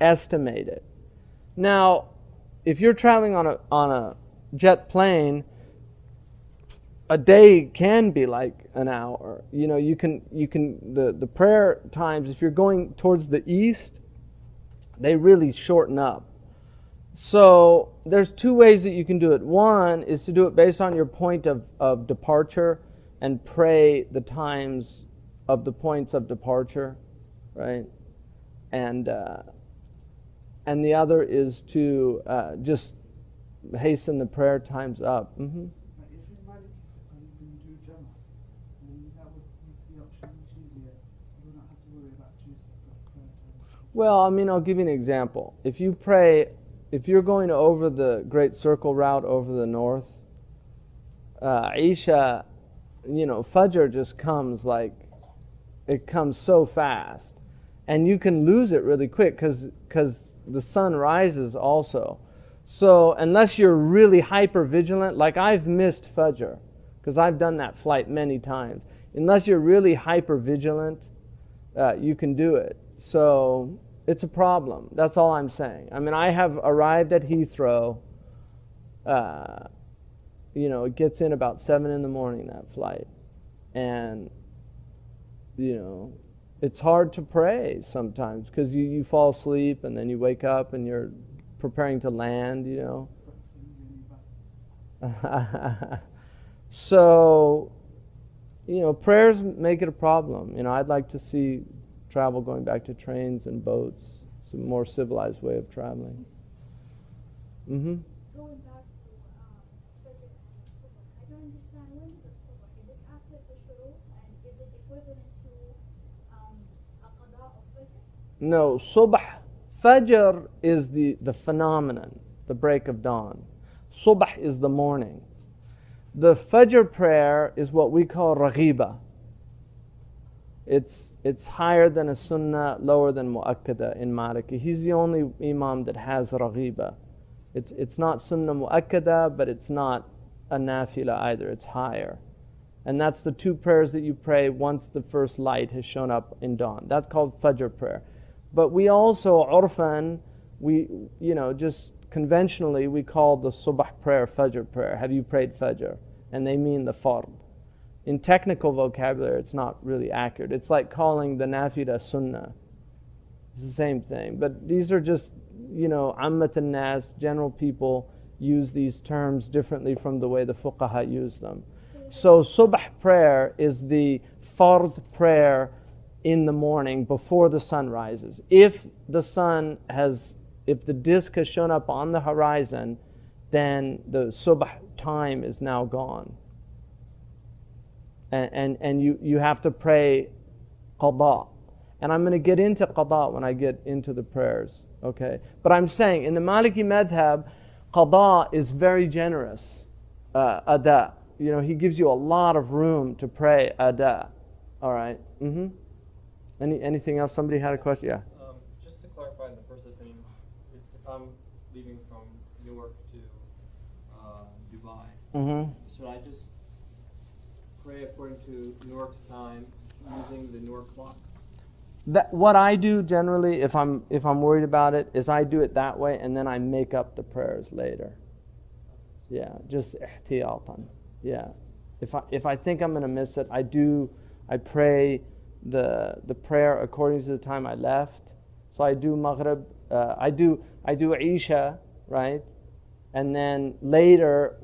estimate it. Now, if you're traveling on a jet plane, a day can be like an hour. You can the prayer times, if you're going towards the east, they really shorten up. So there's two ways that you can do it. One is to do it based on your point of departure and pray the times of the points of departure, right? And the other is to just hasten the prayer times up. Mm-hmm. If in Maliki you can do Jama, then that would make the option much easier. You do not have to worry about two separate prayer times. Well, I'll give you an example. If you're going over the Great Circle route over the north, Isha, Fajr just comes it comes so fast. And you can lose it really quick because the sun rises also. So unless you're really hyper vigilant, like I've missed Fajr, because I've done that flight many times. Unless you're really hyper vigilant, you can do it. So it's a problem. That's all I'm saying. I have arrived at Heathrow. It gets in about 7 in the morning, that flight. And, it's hard to pray sometimes because you fall asleep and then you wake up and you're preparing to land, So, prayers make it a problem. I'd like to see travel going back to trains and boats. It's a more civilized way of traveling. Mm-hmm. Going back to Fajr and Subh, I don't understand, when is the Subh? Is it after the Shuruk, and is it equivalent to a qada of Fajr? No, Subh. Fajr is the phenomenon, the break of dawn. Subh is the morning. The Fajr prayer is what we call raghiba. It's higher than a sunnah, lower than mu'akkada in Maliki. He's the only imam that has raghiba. It's not sunnah mu'akkada, but it's not a nafila either. It's higher. And that's the two prayers that you pray once the first light has shown up in dawn. That's called Fajr prayer. But we also, urfan, just conventionally, we call the Subh prayer Fajr prayer. Have you prayed Fajr? And they mean the fard. In technical vocabulary, it's not really accurate. It's like calling the nafila sunnah. It's the same thing. But these are just, ammat al-nas, general people use these terms differently from the way the fuqaha use them. So Subh prayer is the fard prayer in the morning before the sun rises. If the disk has shown up on the horizon, then the Subh time is now gone. And you have to pray qada. And I'm going to get into qada when I get into the prayers. Okay? But I'm saying, in the Maliki madhab, qada is very generous. Adab. He gives you a lot of room to pray adab. All right? Mm-hmm. Anything else? Somebody had a question? Yeah. Just to clarify in the first opinion, if I'm leaving from Newark to Dubai, Mm-hmm. should I just pray according to Newark's time using the Newark clock? What I do generally, if I'm worried about it, is I do it that way, and then I make up the prayers later. Yeah, just ihtiyatan. Yeah, if I think I'm going to miss it, I pray the prayer according to the time I left, So I do Maghrib, I do Isha, right? And then later,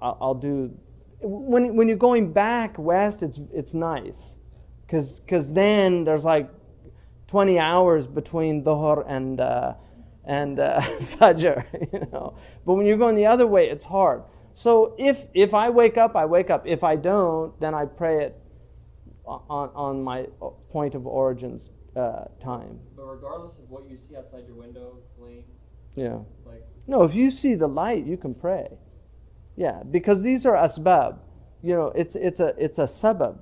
I'll do. When you're going back west, it's nice, because then there's like 20 hours between Dhuhr and Fajr, But when you're going the other way, it's hard. So if I wake up, I wake up. If I don't, then I pray it on my point of origins time. But regardless of what you see outside your window, plane, Yeah. like No, if you see the light, you can pray. Yeah, because these are asbab. It's a sabab.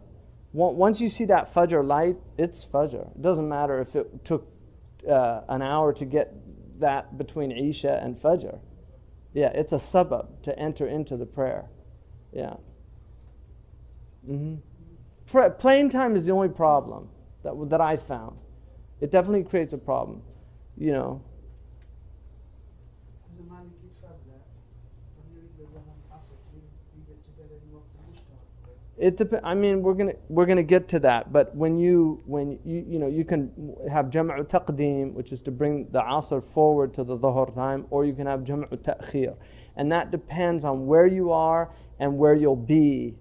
Once you see that Fajr light, it's Fajr. It doesn't matter if it took an hour to get that between Isha and Fajr. Yeah, it's a sabab to enter into the prayer. Yeah. Playing time is the only problem that I found. It definitely creates a problem. As a Maliki traveller, when you read the Asr, you get together in Waqt al-Mushtaq. I mean, we're gonna get to that, but when you can have jam'u taqdeem, which is to bring the asr forward to the dhuhr time, or you can have jam'u ta'khir, and that depends on where you are and where you'll be,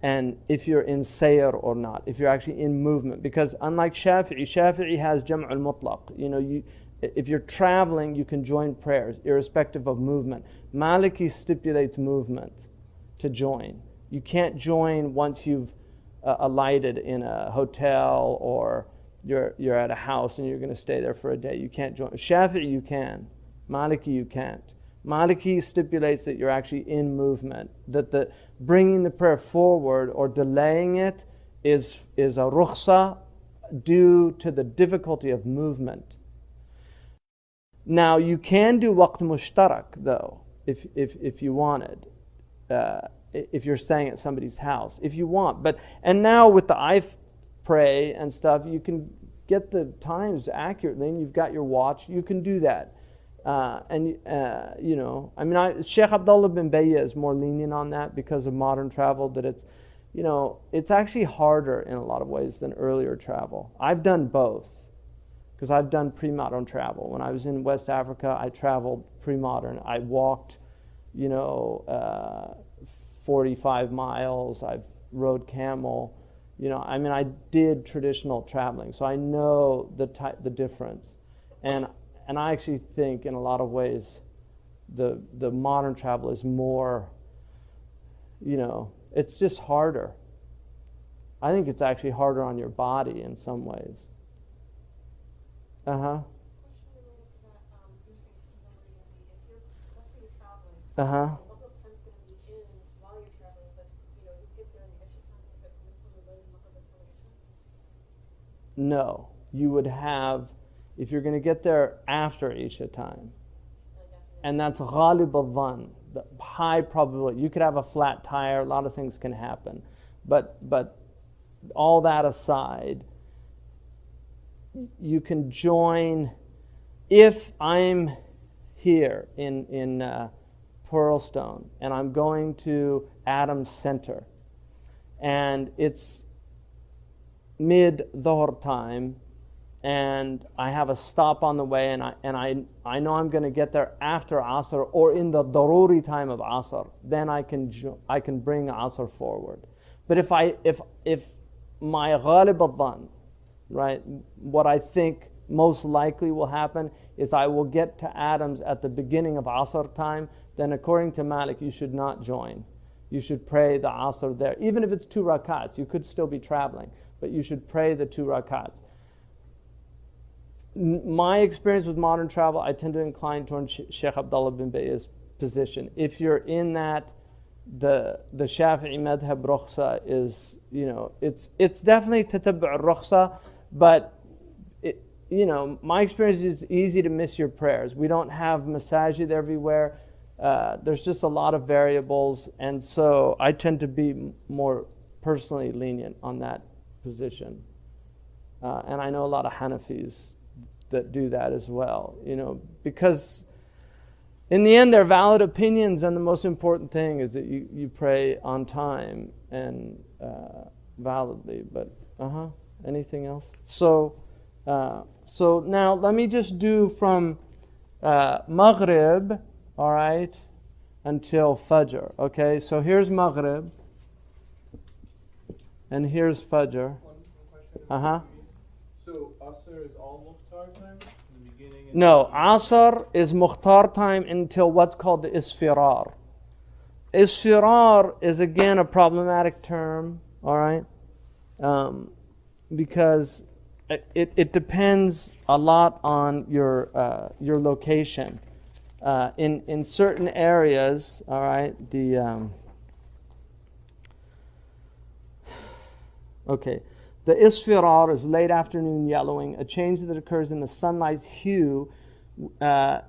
and if you're in sayr or not, if you're actually in movement. Because unlike Shafi'i has jam'u al-mutlaq. If you're traveling, you can join prayers irrespective of movement. Maliki stipulates movement to join. You can't join once you've alighted in a hotel or you're at a house and you're going to stay there for a day. You can't join. Shafi'i you can. Maliki you can't. Maliki stipulates that you're actually in movement. That the bringing the prayer forward or delaying it is a rukhsa due to the difficulty of movement. Now you can do waqt mushtarak though, if you wanted. If you're staying at somebody's house, if you want. And now with the iPray and stuff, you can get the times accurately, and you've got your watch. You can do that. Shaykh Abdullah bin Bayya is more lenient on that because of modern travel. That it's actually harder in a lot of ways than earlier travel. I've done both because I've done pre-modern travel. When I was in West Africa, I traveled pre-modern. I walked, 45 miles. I've rode camel. I did traditional traveling, so I know the difference. And I actually think in a lot of ways the modern travel is more, it's just harder. I think it's actually harder on your body in some ways. Question related to that, you're saying depends on where you're going to be. If you're, let's say you're traveling, what the time's going to be in while you're traveling, but you get there in the Isha time, is it permissible to learn Maghrib until Isha? No, you would have, if you're going to get there after Isha time, and that's ghalib al-dhan, the high probability. You could have a flat tire, a lot of things can happen, but all that aside, you can join. If I'm here in Pearlstone and I'm going to Adams Center and it's mid-dhuhr time and I have a stop on the way and I know I'm going to get there after Asr or in the daruri time of Asr, then I can bring Asr forward. But if my ghalib al-dhan, right, what I think most likely will happen is I will get to Adams at the beginning of Asr time, then according to Malik, you should not join. You should pray the Asr there. Even if it's 2 rakats, you could still be traveling, but you should pray the 2 rakats. My experience with modern travel, I tend to incline towards Shaykh Abdullah bin Bayya's position. If you're in that, the Shafi'i madhab rukhsa is, it's definitely tatabbu' rukhsa, but my experience is easy to miss your prayers. We don't have masajid everywhere. There's just a lot of variables, and so I tend to be more personally lenient on that position. And I know a lot of Hanafis that do that as well, because in the end they're valid opinions, and the most important thing is that you pray on time and validly. But anything else? So So now let me just do from Maghrib, all right, until Fajr. Okay, so here's Maghrib, and here's Fajr. One question. Uh-huh. So Asr is all Mukhtar time? In the beginning? And No, Asr is Mukhtar time until what's called the Isfirar. Isfirar is again a problematic term, all right, because it depends a lot on your location. In certain areas, all right, okay, the isfirar is late afternoon yellowing, a change that occurs in the sunlight's hue,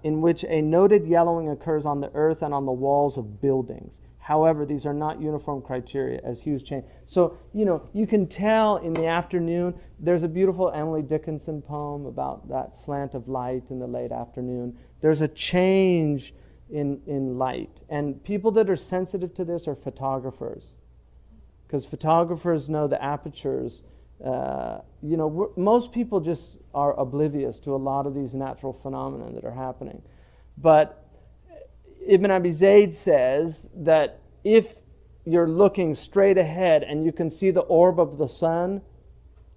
in which a noted yellowing occurs on the earth and on the walls of buildings. However, these are not uniform criteria as hues change. So, you can tell in the afternoon. There's a beautiful Emily Dickinson poem about that slant of light in the late afternoon. There's a change in light. And people that are sensitive to this are photographers. Because photographers know the apertures. Most people just are oblivious to a lot of these natural phenomena that are happening. But Ibn Abi Zayd says that if you're looking straight ahead and you can see the orb of the sun,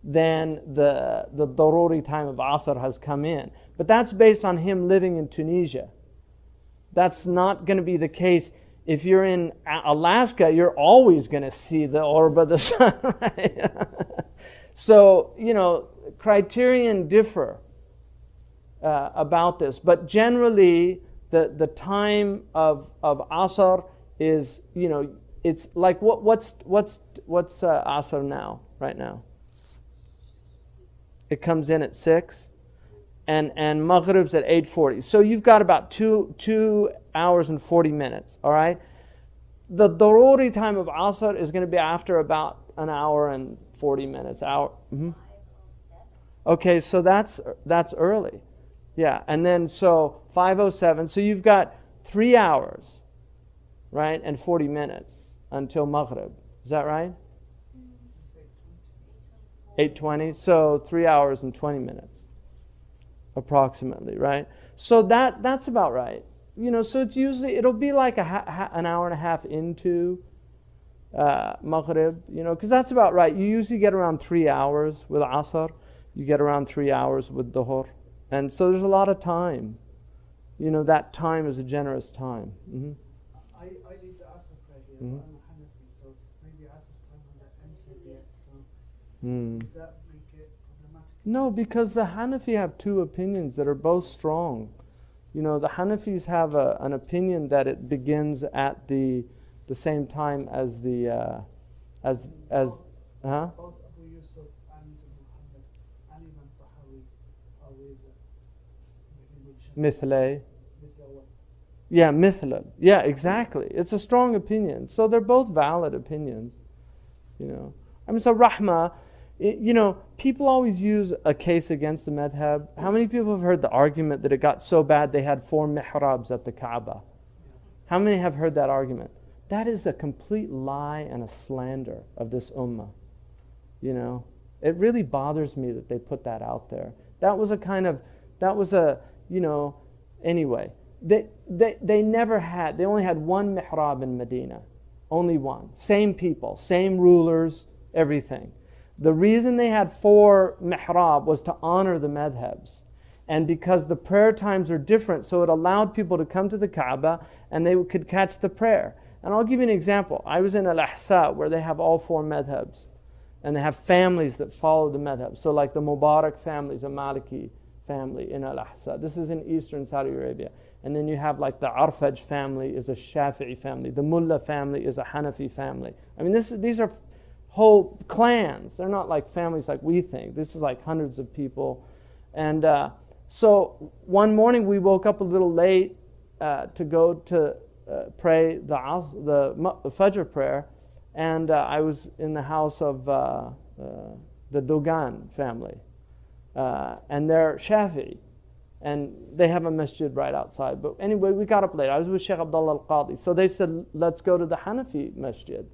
then the daruri time of Asr has come in. But that's based on him living in Tunisia. That's not going to be the case. If you're in Alaska, you're always going to see the orb of the sun, right? So, criterion differ about this. But generally, the time of Asr is, it's like, what's Asr now, right now? It comes in at 6, and Maghrib's at 8:40. So you've got about 2 hours and 40 minutes, all right? The daruri time of Asr is going to be after about an hour and 40 minutes. Okay, so that's early. Yeah, and then so 5:07. So you've got 3 hours, right, and 40 minutes until Maghrib. Is that right? 8:20. So 3 hours and 20 minutes, approximately, right? So that's about right. So it's usually, it'll be like an hour and a half into Maghrib, because that's about right. You usually get around 3 hours with Asr. You get around 3 hours with Dhuhr. And so there's a lot of time. That time is a generous time. Mm-hmm. I leave the Asr prayer here, but I'm a Hanafi, so maybe Asr time hasn't entered yet, so does that make it problematic? No, because the Hanafi have two opinions that are both strong. The Hanafis have an opinion that it begins at the same time as the Both Abu Yusuf and Muhammad and Imam Tahawi are with Mithlay. Mithla. Yeah, Mithlal. Yeah, exactly. It's a strong opinion. So they're both valid opinions. So Rahma, people always use a case against the madhab. How many people have heard the argument that it got so bad they had 4 mihrabs at the Kaaba? How many have heard that argument? That is a complete lie and a slander of this ummah. It really bothers me that they put that out there. Anyway, they only had 1 mihrab in Medina. Only one. Same people, same rulers, everything. The reason they had 4 mihrab was to honor the madhabs. And because the prayer times are different, so it allowed people to come to the Kaaba and they could catch the prayer. And I'll give you an example. I was in Al-Ahsa where they have all 4 madhabs. And they have families that follow the madhab. So like the Mubarak family is a Maliki family in Al-Ahsa. This is in eastern Saudi Arabia. And then you have like the Arfaj family is a Shafi'i family. The Mullah family is a Hanafi family. I mean, these are whole clans. They're not like families like we think. This is like hundreds of people. And so one morning we woke up a little late to go to pray the Fajr prayer. And I was in the house of the Dogan family. And they're Shafi'i. And they have a masjid right outside. But anyway, we got up late. I was with Shaykh Abdullah al-Qadi. So they said, let's go to the Hanafi masjid.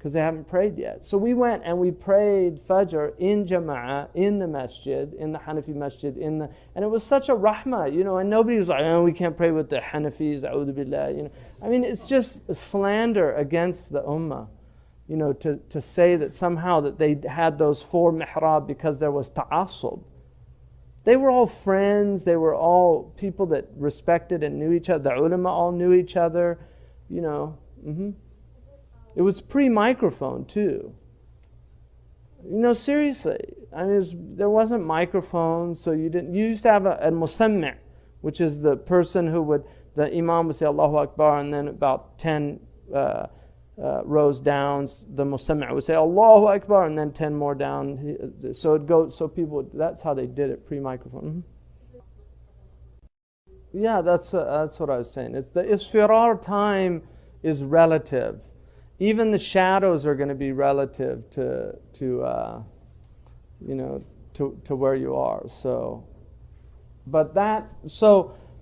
because they haven't prayed yet. So we went and we prayed Fajr in Jama'ah, in the masjid, in the Hanafi masjid, and it was such a rahmah, you know, and nobody was like, oh, we can't pray with the Hanafis, a'udhu billah, you know. I mean, it's just a slander against the ummah, you know, to say that somehow that they had those 4 mihrab because there was ta'assub. They were all friends, they were all people that respected and knew each other. The ulama all knew each other, you know. It was pre-microphone too. You know, seriously. I mean, there wasn't microphones, so you used to have a musammi', which is the person who would, the imam would say Allahu Akbar, and then about 10 rows down, the musammi' would say Allahu Akbar, and then 10 more down. So it goes. So people. That's how they did it pre-microphone. Yeah, that's what I was saying. It's the isfirar time is relative. Even the shadows are going to be relative to where you are. So,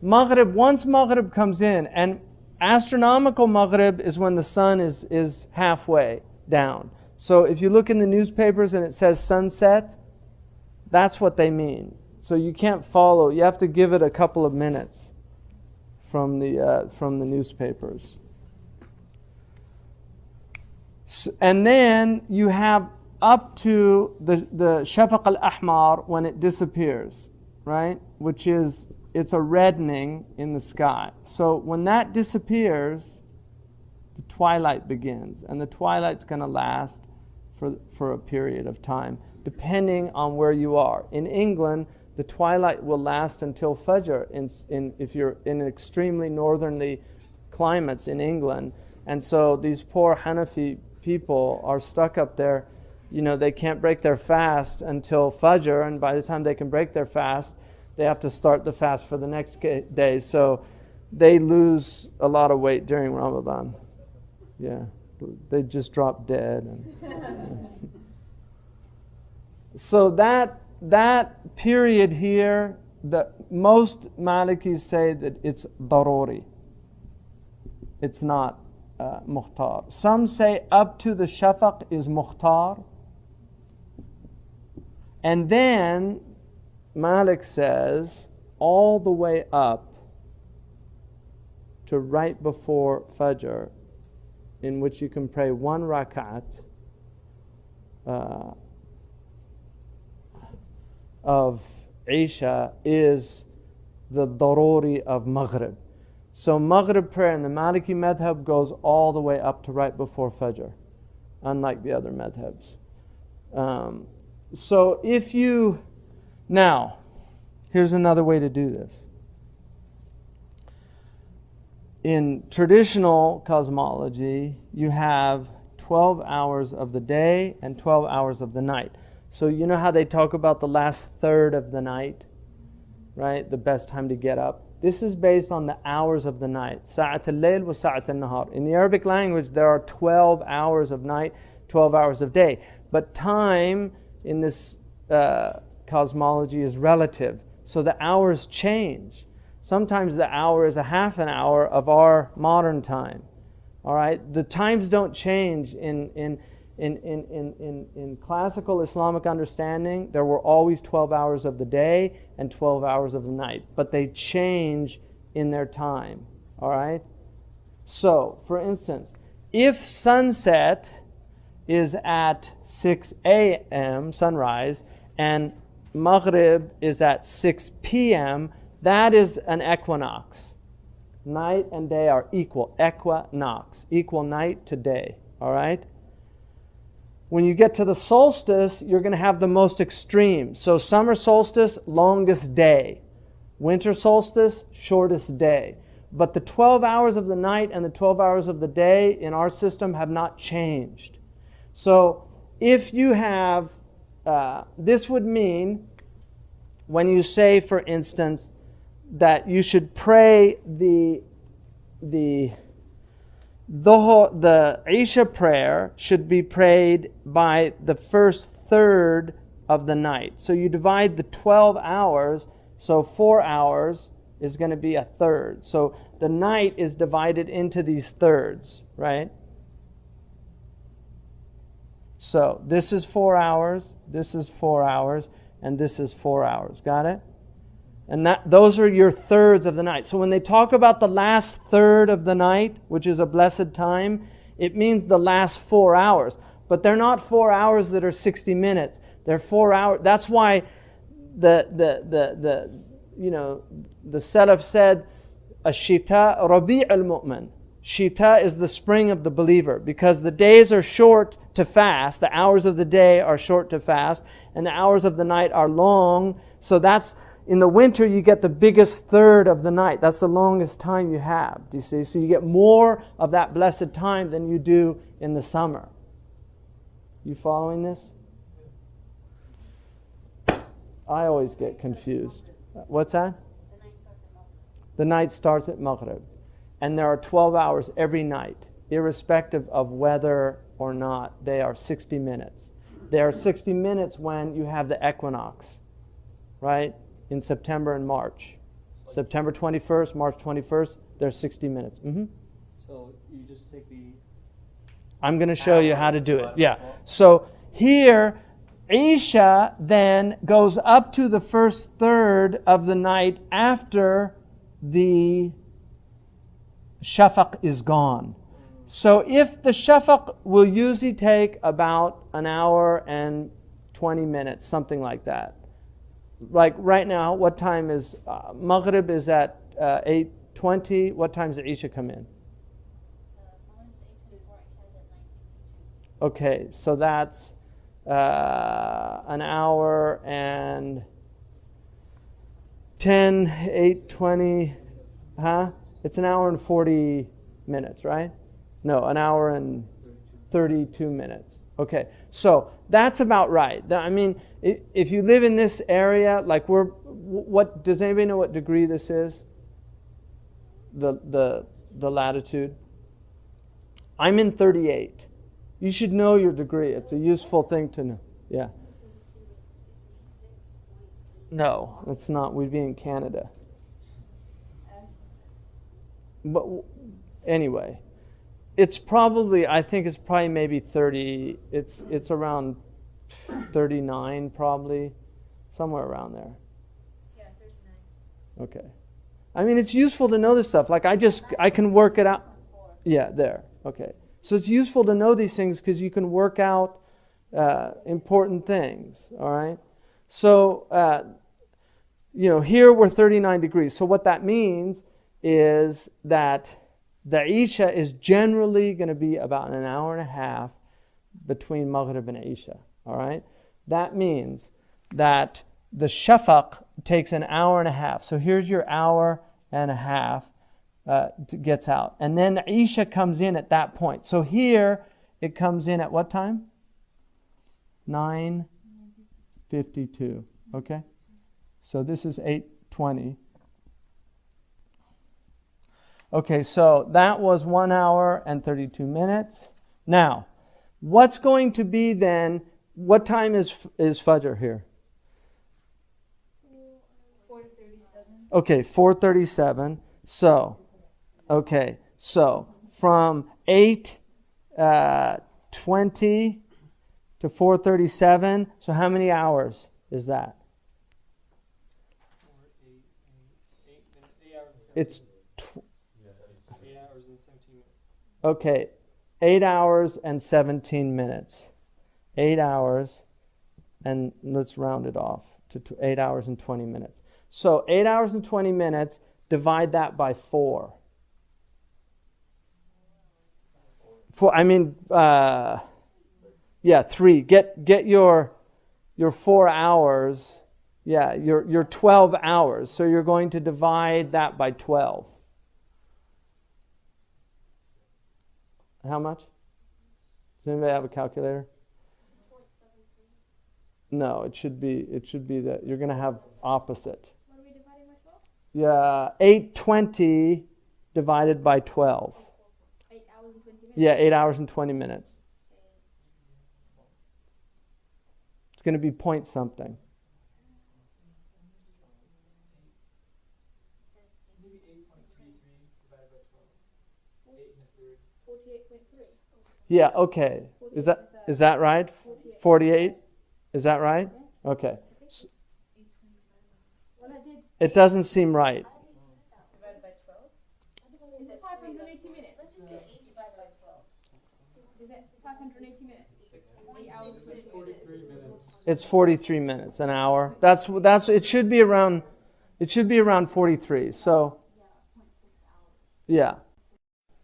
Maghrib, once Maghrib comes in, and astronomical Maghrib is when the sun is halfway down. So if you look in the newspapers and it says sunset, that's what they mean. So you can't follow. You have to give it a couple of minutes from the newspapers. And then you have up to the shafaq al-ahmar when it disappears, right? Which is, it's a reddening in the sky. So when that disappears, the twilight begins. And the twilight's going to last for a period of time, depending on where you are. In England, the twilight will last until Fajr if you're in extremely northerly climates in England. And so these poor Hanafi people are stuck up there. You know, they can't break their fast until Fajr, and by the time they can break their fast, they have to start the fast for the next day. So they lose a lot of weight during Ramadan. Yeah, they just drop dead. So that period here, most Malikis say that it's daruri. It's not mukhtar. Some say up to the shafaq is mukhtar. And then Malik says all the way up to right before Fajr, in which you can pray 1 rakat of Isha, is the daruri of Maghrib. So Maghrib prayer in the Maliki madhab goes all the way up to right before Fajr, unlike the other madhabs. So if you... Now, here's another way to do this. In traditional cosmology, you have 12 hours of the day and 12 hours of the night. So you know how they talk about the last third of the night, right? The best time to get up. This is based on the hours of the night. Sa'at al-layl wa sa'at al-nahar. In the Arabic language, there are 12 hours of night, 12 hours of day. But time in this cosmology is relative. So the hours change. Sometimes the hour is a half an hour of our modern time. All right? The times don't change in classical Islamic understanding. There were always 12 hours of the day and 12 hours of the night, but they change in their time. All right? So, for instance, if sunset is at 6 a.m., sunrise, and Maghrib is at 6 p.m., that is an equinox. Night and day are equal. Equinox. Equal night to day. All right? When you get to the solstice, you're going to have the most extreme. So summer solstice, longest day. Winter solstice, shortest day. But the 12 hours of the night and the 12 hours of the day in our system have not changed. So if you have, this would mean, when you say, for instance, that you should pray the Isha prayer should be prayed by the first third of the night. So you divide the 12 hours, so 4 hours is going to be a third. So the night is divided into these thirds, right? So this is 4 hours, this is 4 hours, and this is 4 hours. Got it? And those are your thirds of the night. So when they talk about the last third of the night, which is a blessed time, it means the last 4 hours. But they're not 4 hours that are 60 minutes. They're 4 hours. That's why the Salaf said, "Ash-shita rabi' al-mu'min." Shita is the spring of the believer, because the days are short to fast. The hours of the day are short to fast, and the hours of the night are long. So that's, in the winter, you get the biggest third of the night. That's the longest time you have. Do you see? So you get more of that blessed time than you do in the summer. You following this? I always get confused. What's that? The night starts at Maghrib. And there are 12 hours every night, irrespective of whether or not they are 60 minutes. They are 60 minutes when you have the equinox, right? In September and March. September 21st, March 21st, they're 60 minutes. So you just take the... I'm going to show you how to do it. Yeah. So here, Isha then goes up to the first third of the night after the Shafaq is gone. So if the Shafaq will usually take about an hour and 20 minutes, something like that. Like right now, what time is Maghrib is at 8:20. What time does Isha come in? Okay, so that's an hour and 10, 8:20, huh? It's an hour and 40 minutes, right? No, an hour and 32 minutes. Okay, so that's about right. I mean, if you live in this area, like what does anybody know what degree this is? The latitude. I'm in 38. You should know your degree. It's a useful thing to know. Yeah. No, it's not. We'd be in Canada. But anyway, it's probably, I think it's probably maybe 30, it's around 39 probably, somewhere around there. Yeah, 39. Okay. I mean, it's useful to know this stuff. Like I can work it out. Yeah, there. Okay. So it's useful to know these things because you can work out important things, all right? So, here we're 39 degrees. So what that means is that the Isha is generally going to be about an hour and a half between Maghrib and Isha. All right? That means that the Shafaq takes an hour and a half. So here's your hour and a half gets out. And then Isha comes in at that point. So here it comes in at what time? 9:52. Okay? So this is 8:20. Okay, so that was 1 hour and 32 minutes. Now, what's going to be then, what time is Fajr here? 4:37. Okay, 4:37. So, okay, so from 8:20 to 4:37, so how many hours is that? 8 hours and 17 It's 8 hours and 17 minutes. okay, 8 hours and 17 minutes. 8 hours, and let's round it off to 8 hours and 20 minutes. So 8 hours and 20 minutes, divide that by 4. Yeah, 3. Get your 4 hours, yeah, your 12 hours. So you're going to divide that by 12. How much? Does anybody have a calculator? No, it should be that you're going to have opposite. What are we dividing by 12? Yeah, 8:20 divided by 12. 8 hours and 20 minutes? Yeah, 8 hours and 20 minutes. It's going to be point something. Maybe 8.33 divided by 12. 8 and a third. 48.3. Yeah, okay. Is Is that right? 48? Is that right? Okay. Well, I did. It doesn't seem right. Divided by 12? Is it 580 minutes? Let's just do 8 divided by 12. Is it 580 minutes? 8 hours. 43 minutes. It's 43 minutes, an hour. That's it should be around 43. So yeah.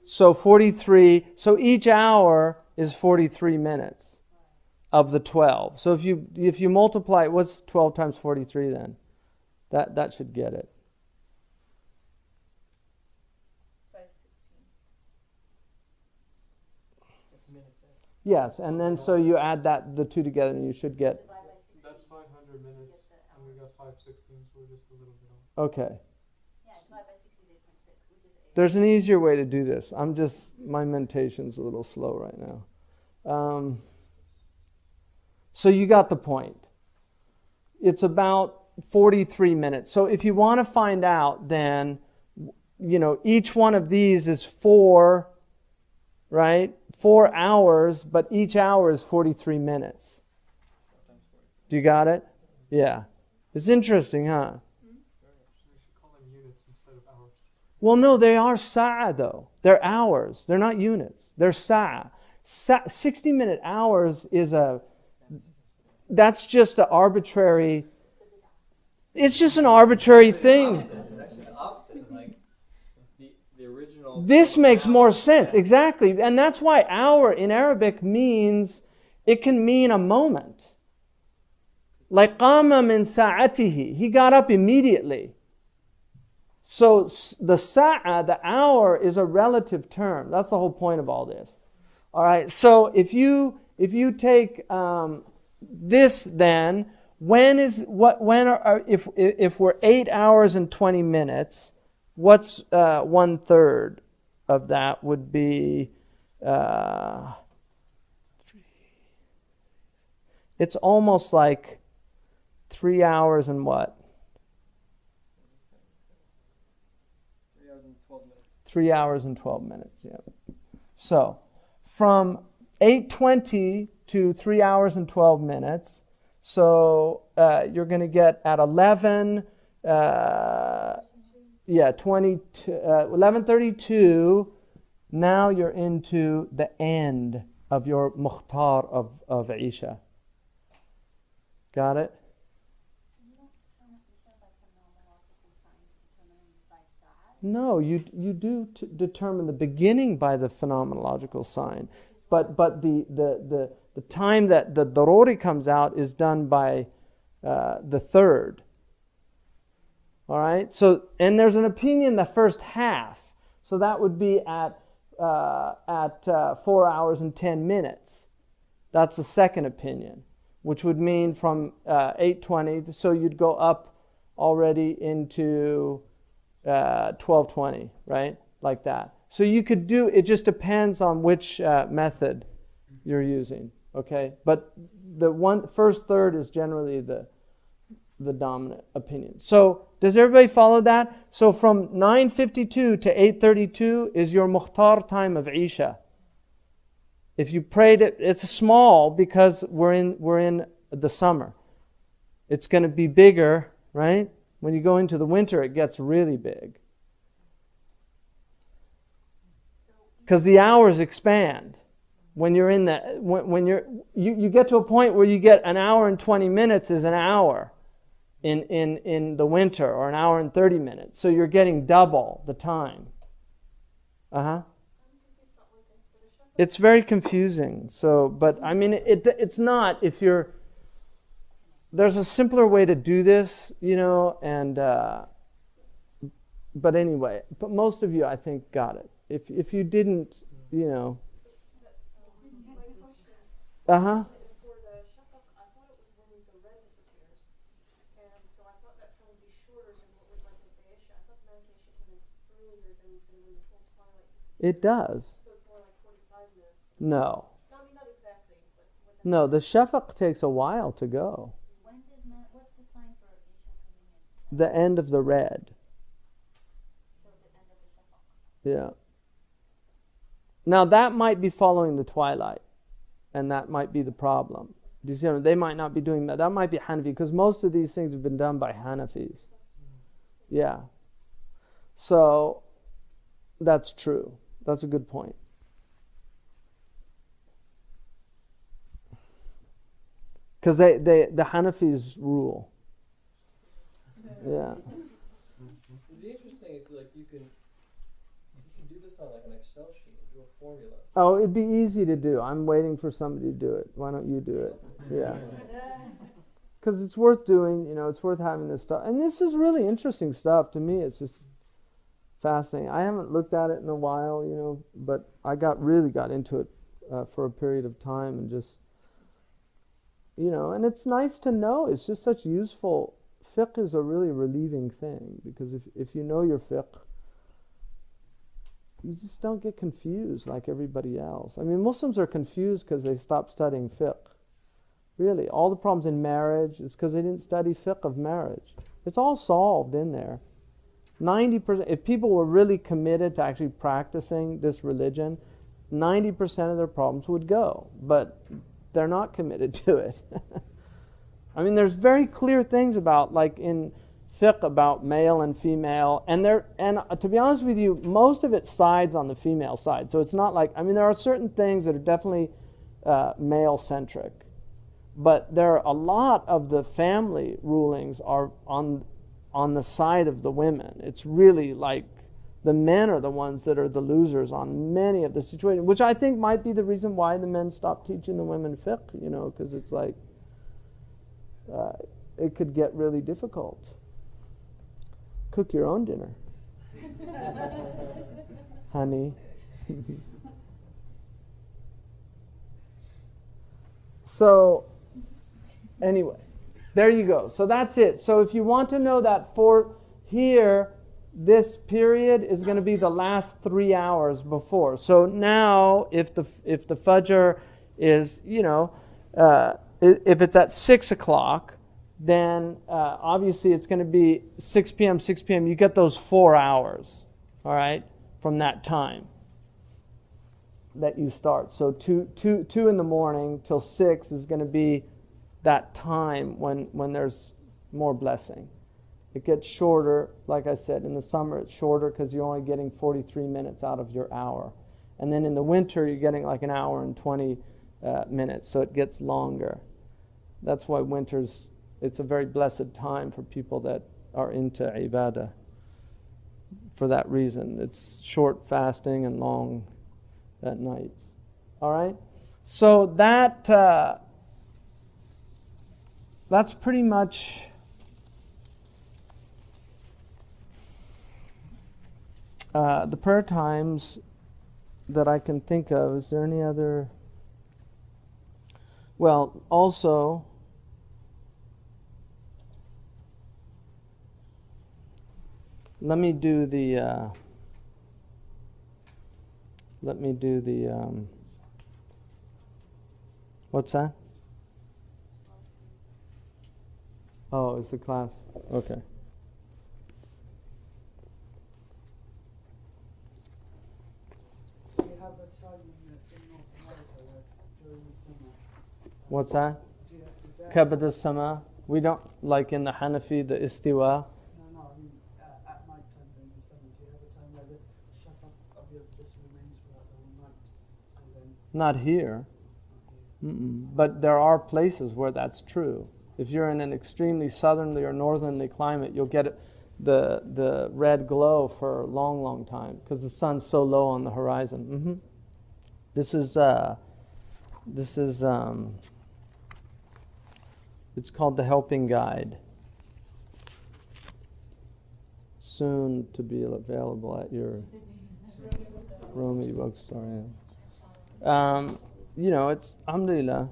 So 43, so each hour is 43 minutes of the 12. So if you multiply, what's 12 times 43 then? That should get it. 516. Yes, and then so you add the two together and you should get, Divide by 16. That's 500 minutes, and we got 516, so we're just a little bit off. okay. Yeah, divide by 6 is 8.6, which is 8. There's an easier way to do this. My mentation's a little slow right now. So you got the point. It's about 43 minutes. So if you want to find out, then, each one of these is 4, right? 4 hours, but each hour is 43 minutes. Do you got it? Yeah. It's interesting, huh? We should call them units instead of hours. Well, no, they are sa'a though. They're hours. They're not units. They're sa'a. 60-minute hours that's just an arbitrary, it's just an arbitrary thing. It's actually the opposite. Like the original. This makes more sense, exactly. And that's why hour in Arabic it can mean a moment. Like qama min sa'atihi. He got up immediately. So the sa'a, the hour, is a relative term. That's the whole point of all this. All right. So if you take this, then if we're 8 hours and 20 minutes, what's 1/3 of that would be? It's almost like 3 hours and what? 3 hours and 12 minutes. 3 hours and 12 minutes, yeah. So, from 8:20 to 3 hours and 12 minutes. So, you're going to get at 11:32, now you're into the end of your mukhtar of Isha. Got it? So you don't determine Isha by phenomenological signs, you determine them by sa'a? No, you do determine the beginning by the phenomenological sign, but the time that the daruri comes out is done by the third. All right. So, and there's an opinion the first half, so that would be at 4 hours and 10 minutes. That's the second opinion, which would mean from 8:20. So you'd go up already into 12:20, right? Like that. So you could do, it just depends on which method you're using, okay? But the first third is generally the dominant opinion. So does everybody follow that? So from 9:52 to 8:32 is your mukhtar time of Isha. If you prayed it, it's small because we're in the summer. It's going to be bigger, right? When you go into the winter, it gets really big. Because the hours expand. When you're in that, when you get to a point where you get an hour and 20 minutes is an hour in the winter, or an hour and 30 minutes. So you're getting double the time. It's very confusing. So, but I mean, it's not if you're. There's a simpler way to do this, and but anyway, but most of you, I think, got it. If you didn't, My question is for the shafaq, I thought it was when the red disappears. And so I thought that time would be shorter than what we'd like with the Isha. I thought the Maliki should come in earlier than when the full twilight disappears. it does. So it's more like 45 minutes. No. No, I mean, not exactly, but within No, the shafaq takes a while to go. what's the sign for Isha coming in? The end of the red. So the end of the shafaq. Yeah. Now that might be following the twilight. and that might be the problem. Do you see what I mean? They might not be doing that. That might be Hanafi, because most of these things have been done by Hanafis. Yeah. So that's true. That's a good point. Because the Hanafis rule. Yeah. It'd be interesting if you can do this on like an Excel sheet, do a formula. Oh, it'd be easy to do. I'm waiting for somebody to do it. Why don't you do it? Yeah. Because it's worth doing, it's worth having this stuff. And this is really interesting stuff to me. It's just fascinating. I haven't looked at it in a while, but I really got into it for a period of time, and just, and it's nice to know. It's just such useful. Fiqh is a really relieving thing, because if you know your fiqh, you just don't get confused like everybody else. I mean, Muslims are confused because they stopped studying fiqh. Really, all the problems in marriage is because they didn't study fiqh of marriage. It's all solved in there. 90%, if people were really committed to actually practicing this religion, 90% of their problems would go. But they're not committed to it. I mean, there's very clear things about, like in fiqh, about male and female, and to be honest with you, most of it sides on the female side. So it's not like, there are certain things that are definitely male-centric, but there are a lot of the family rulings are on the side of the women. It's really like the men are the ones that are the losers on many of the situations, which I think might be the reason why the men stopped teaching the women fiqh, because it's like, it could get really difficult. Cook your own dinner. Honey. So, anyway, there you go. So that's it. So if you want to know that here, this period is going to be the last 3 hours before. So now, if the Fajr is, if it's at 6 o'clock, then obviously it's going to be 6 p.m., 6 p.m. You get those 4 hours, all right, from that time that you start. So 2 in the morning till 6 is going to be that time when there's more blessing. It gets shorter, like I said, in the summer it's shorter because you're only getting 43 minutes out of your hour. And then in the winter you're getting like an hour and 20 minutes, so it gets longer. That's why it's a very blessed time for people that are into ibadah. For that reason, it's short fasting and long at night. All right? So that's pretty much the prayer times that I can think of. Is there any other? Well, also, let me do the what's that? Oh, it's a class. Okay. We have a time limit in North America during the summer. What's that? Is there Kabad as-sama. We don't, like in the Hanafi, the istiwa. No, I mean at night time during the summer. Do you have a time where the shafaq of your just remains for that whole night? So then Not here. But there are places where that's true. If you're in an extremely southerly or northerly climate, you'll get the red glow for a long, long time because the sun's so low on the horizon. This is it's called The Helping Guide. Soon to be available at your Rumi bookstore. It's alhamdulillah.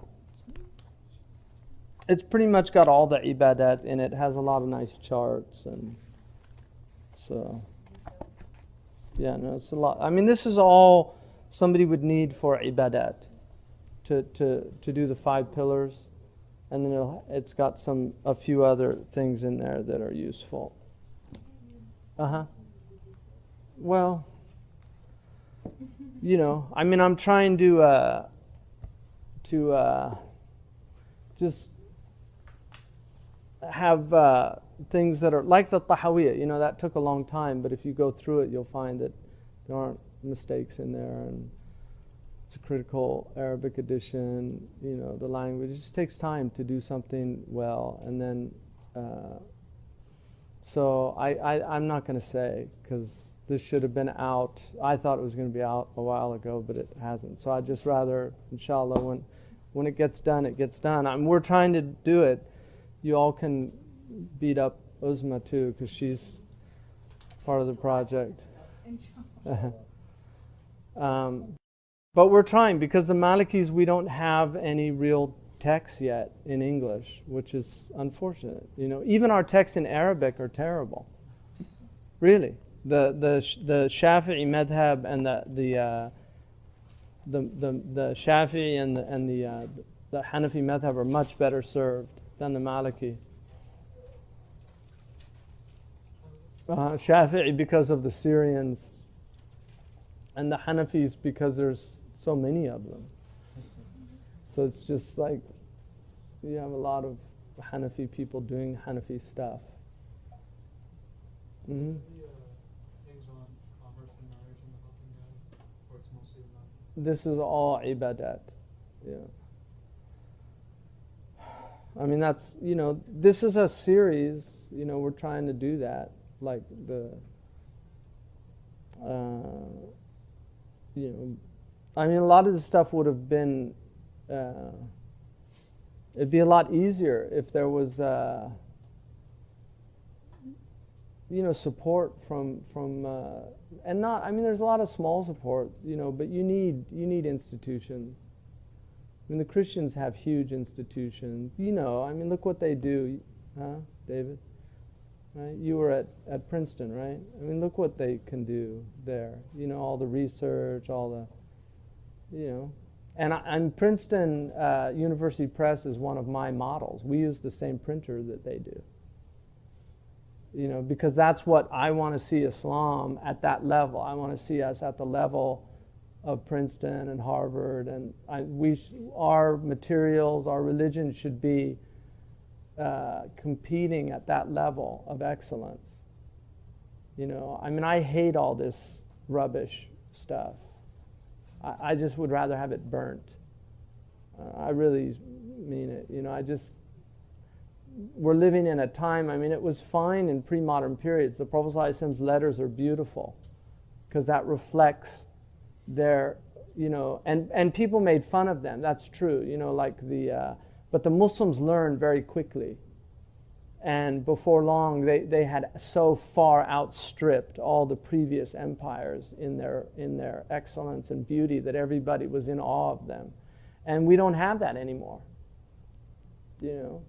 It's pretty much got all the ibadat in it. It has a lot of nice charts, and so it's a lot. I mean, this is all somebody would need for ibadat to do the 5 pillars, and then it's got a few other things in there that are useful. Well, I'm trying to just have things that are like the tahawiyah. You know, that took a long time, but if you go through it, you'll find that there aren't mistakes in there, and it's a critical Arabic edition. You know, the language. It just takes time to do something well, and then. So I'm not going to say, because this should have been out. I thought it was going to be out a while ago, but it hasn't. So I'd just rather, inshallah, when it gets done, it gets done. We're trying to do it. You all can beat up Uzma too, because she's part of the project. But we're trying, because the Malikis, we don't have any real texts yet in English, which is unfortunate. You know, even our texts in Arabic are terrible. Really, the Shafi'i madhab and the Shafi'i and the Hanafi madhab are much better served than the Maliki. Shafi'i because of the Syrians, and the Hanafis because there's so many of them. So it's just like you have a lot of Hanafi people doing Hanafi stuff. Mm-hmm. Things on commerce and marriage in the helping guide, or it's mostly about. This is all ibadat. Yeah. I mean, that's, you know, this is a series, you know, we're trying to do that. Like you know, I mean, a lot of the stuff would have been, it'd be a lot easier if there was, you know, support from and not, I mean, there's a lot of small support, you know, but you need institutions. I mean, the Christians have huge institutions. You know, I mean, look what they do, huh, David? Right? You were at Princeton, right? I mean, look what they can do there. You know, all the research, all the, you know. And Princeton University Press is one of my models. We use the same printer that they do. You know, because that's what I want to see Islam at that level. I want to see us at the level of Princeton and Harvard, and our materials, our religion should be competing at that level of excellence. You know, I mean, I hate all this rubbish stuff. I just would rather have it burnt. I really mean it. You know, we're living in a time, I mean, it was fine in pre-modern periods. The Prophet ﷺ's letters are beautiful because that reflects their, you know, and people made fun of them. That's true, you know, like but the Muslims learned very quickly. And before long, they had so far outstripped all the previous empires in their excellence and beauty that everybody was in awe of them. And we don't have that anymore, you know.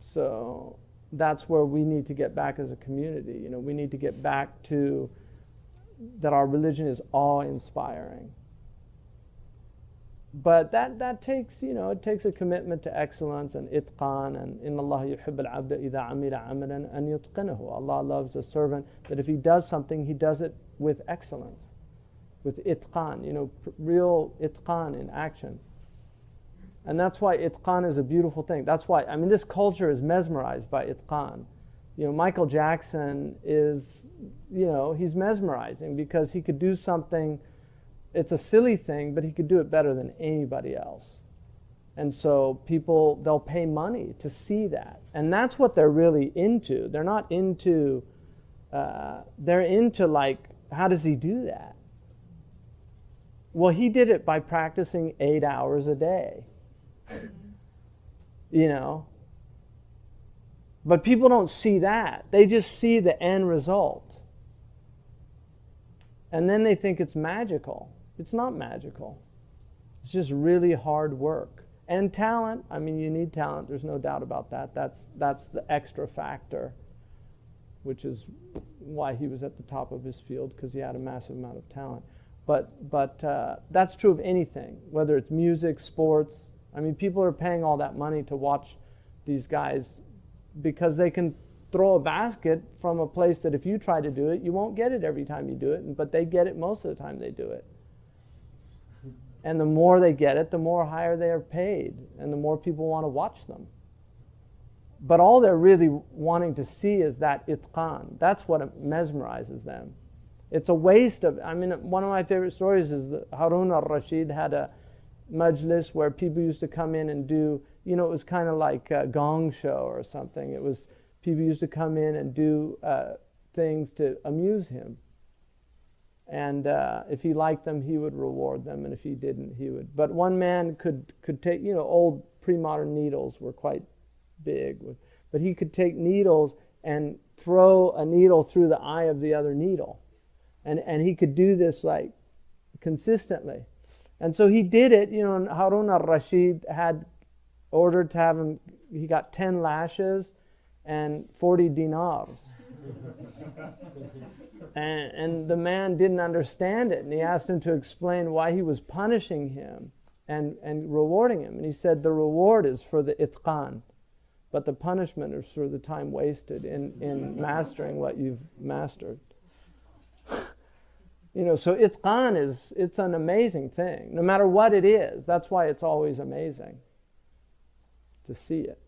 So that's where we need to get back as a community. You know, we need to get back to that our religion is awe-inspiring. But that takes, you know, it takes a commitment to excellence and itqan, and inna Allah yuhibb al-abda idha amila amalan an yutqinahu. Allah loves a servant that if he does something, he does it with excellence, with itqan, you know, real itqan in action. And that's why itqan is a beautiful thing. That's why, I mean, this culture is mesmerized by itqan. You know, Michael Jackson is, you know, he's mesmerizing because he could do something. It's a silly thing, but he could do it better than anybody else. And so people, they'll pay money to see that. And that's what they're really into. They're not into, they're into like, how does he do that? Well, he did it by practicing 8 hours a day. You know? But people don't see that. They just see the end result. And then they think it's magical. It's not magical. It's just really hard work. And talent. I mean, you need talent. There's no doubt about that. That's the extra factor, which is why he was at the top of his field, because he had a massive amount of talent. But that's true of anything, whether it's music, sports. I mean, people are paying all that money to watch these guys because they can throw a basket from a place that if you try to do it, you won't get it every time you do it, but they get it most of the time they do it. And the more they get it, the more higher they are paid, and the more people want to watch them. But all they're really wanting to see is that itqan. That's what mesmerizes them. It's a waste of, one of my favorite stories is that Harun al-Rashid had a majlis where people used to come in and do, it was kind of like a gong show or something. It was, people used to come in and do things to amuse him. And if he liked them, he would reward them, and if he didn't, he would. But one man could take, old pre-modern needles were quite big, but he could take needles and throw a needle through the eye of the other needle. And he could do this like consistently. And so he did it, and Harun al-Rashid had ordered to have him, he got 10 lashes and 40 dinars. And the man didn't understand it, and he asked him to explain why he was punishing him and rewarding him. And he said the reward is for the itqan, but the punishment is for the time wasted in mastering what you've mastered. So itqan it's an amazing thing. No matter what it is, that's why it's always amazing to see it.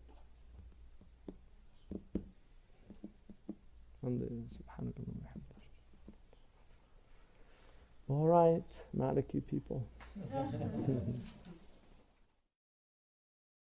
All right, Maliki people.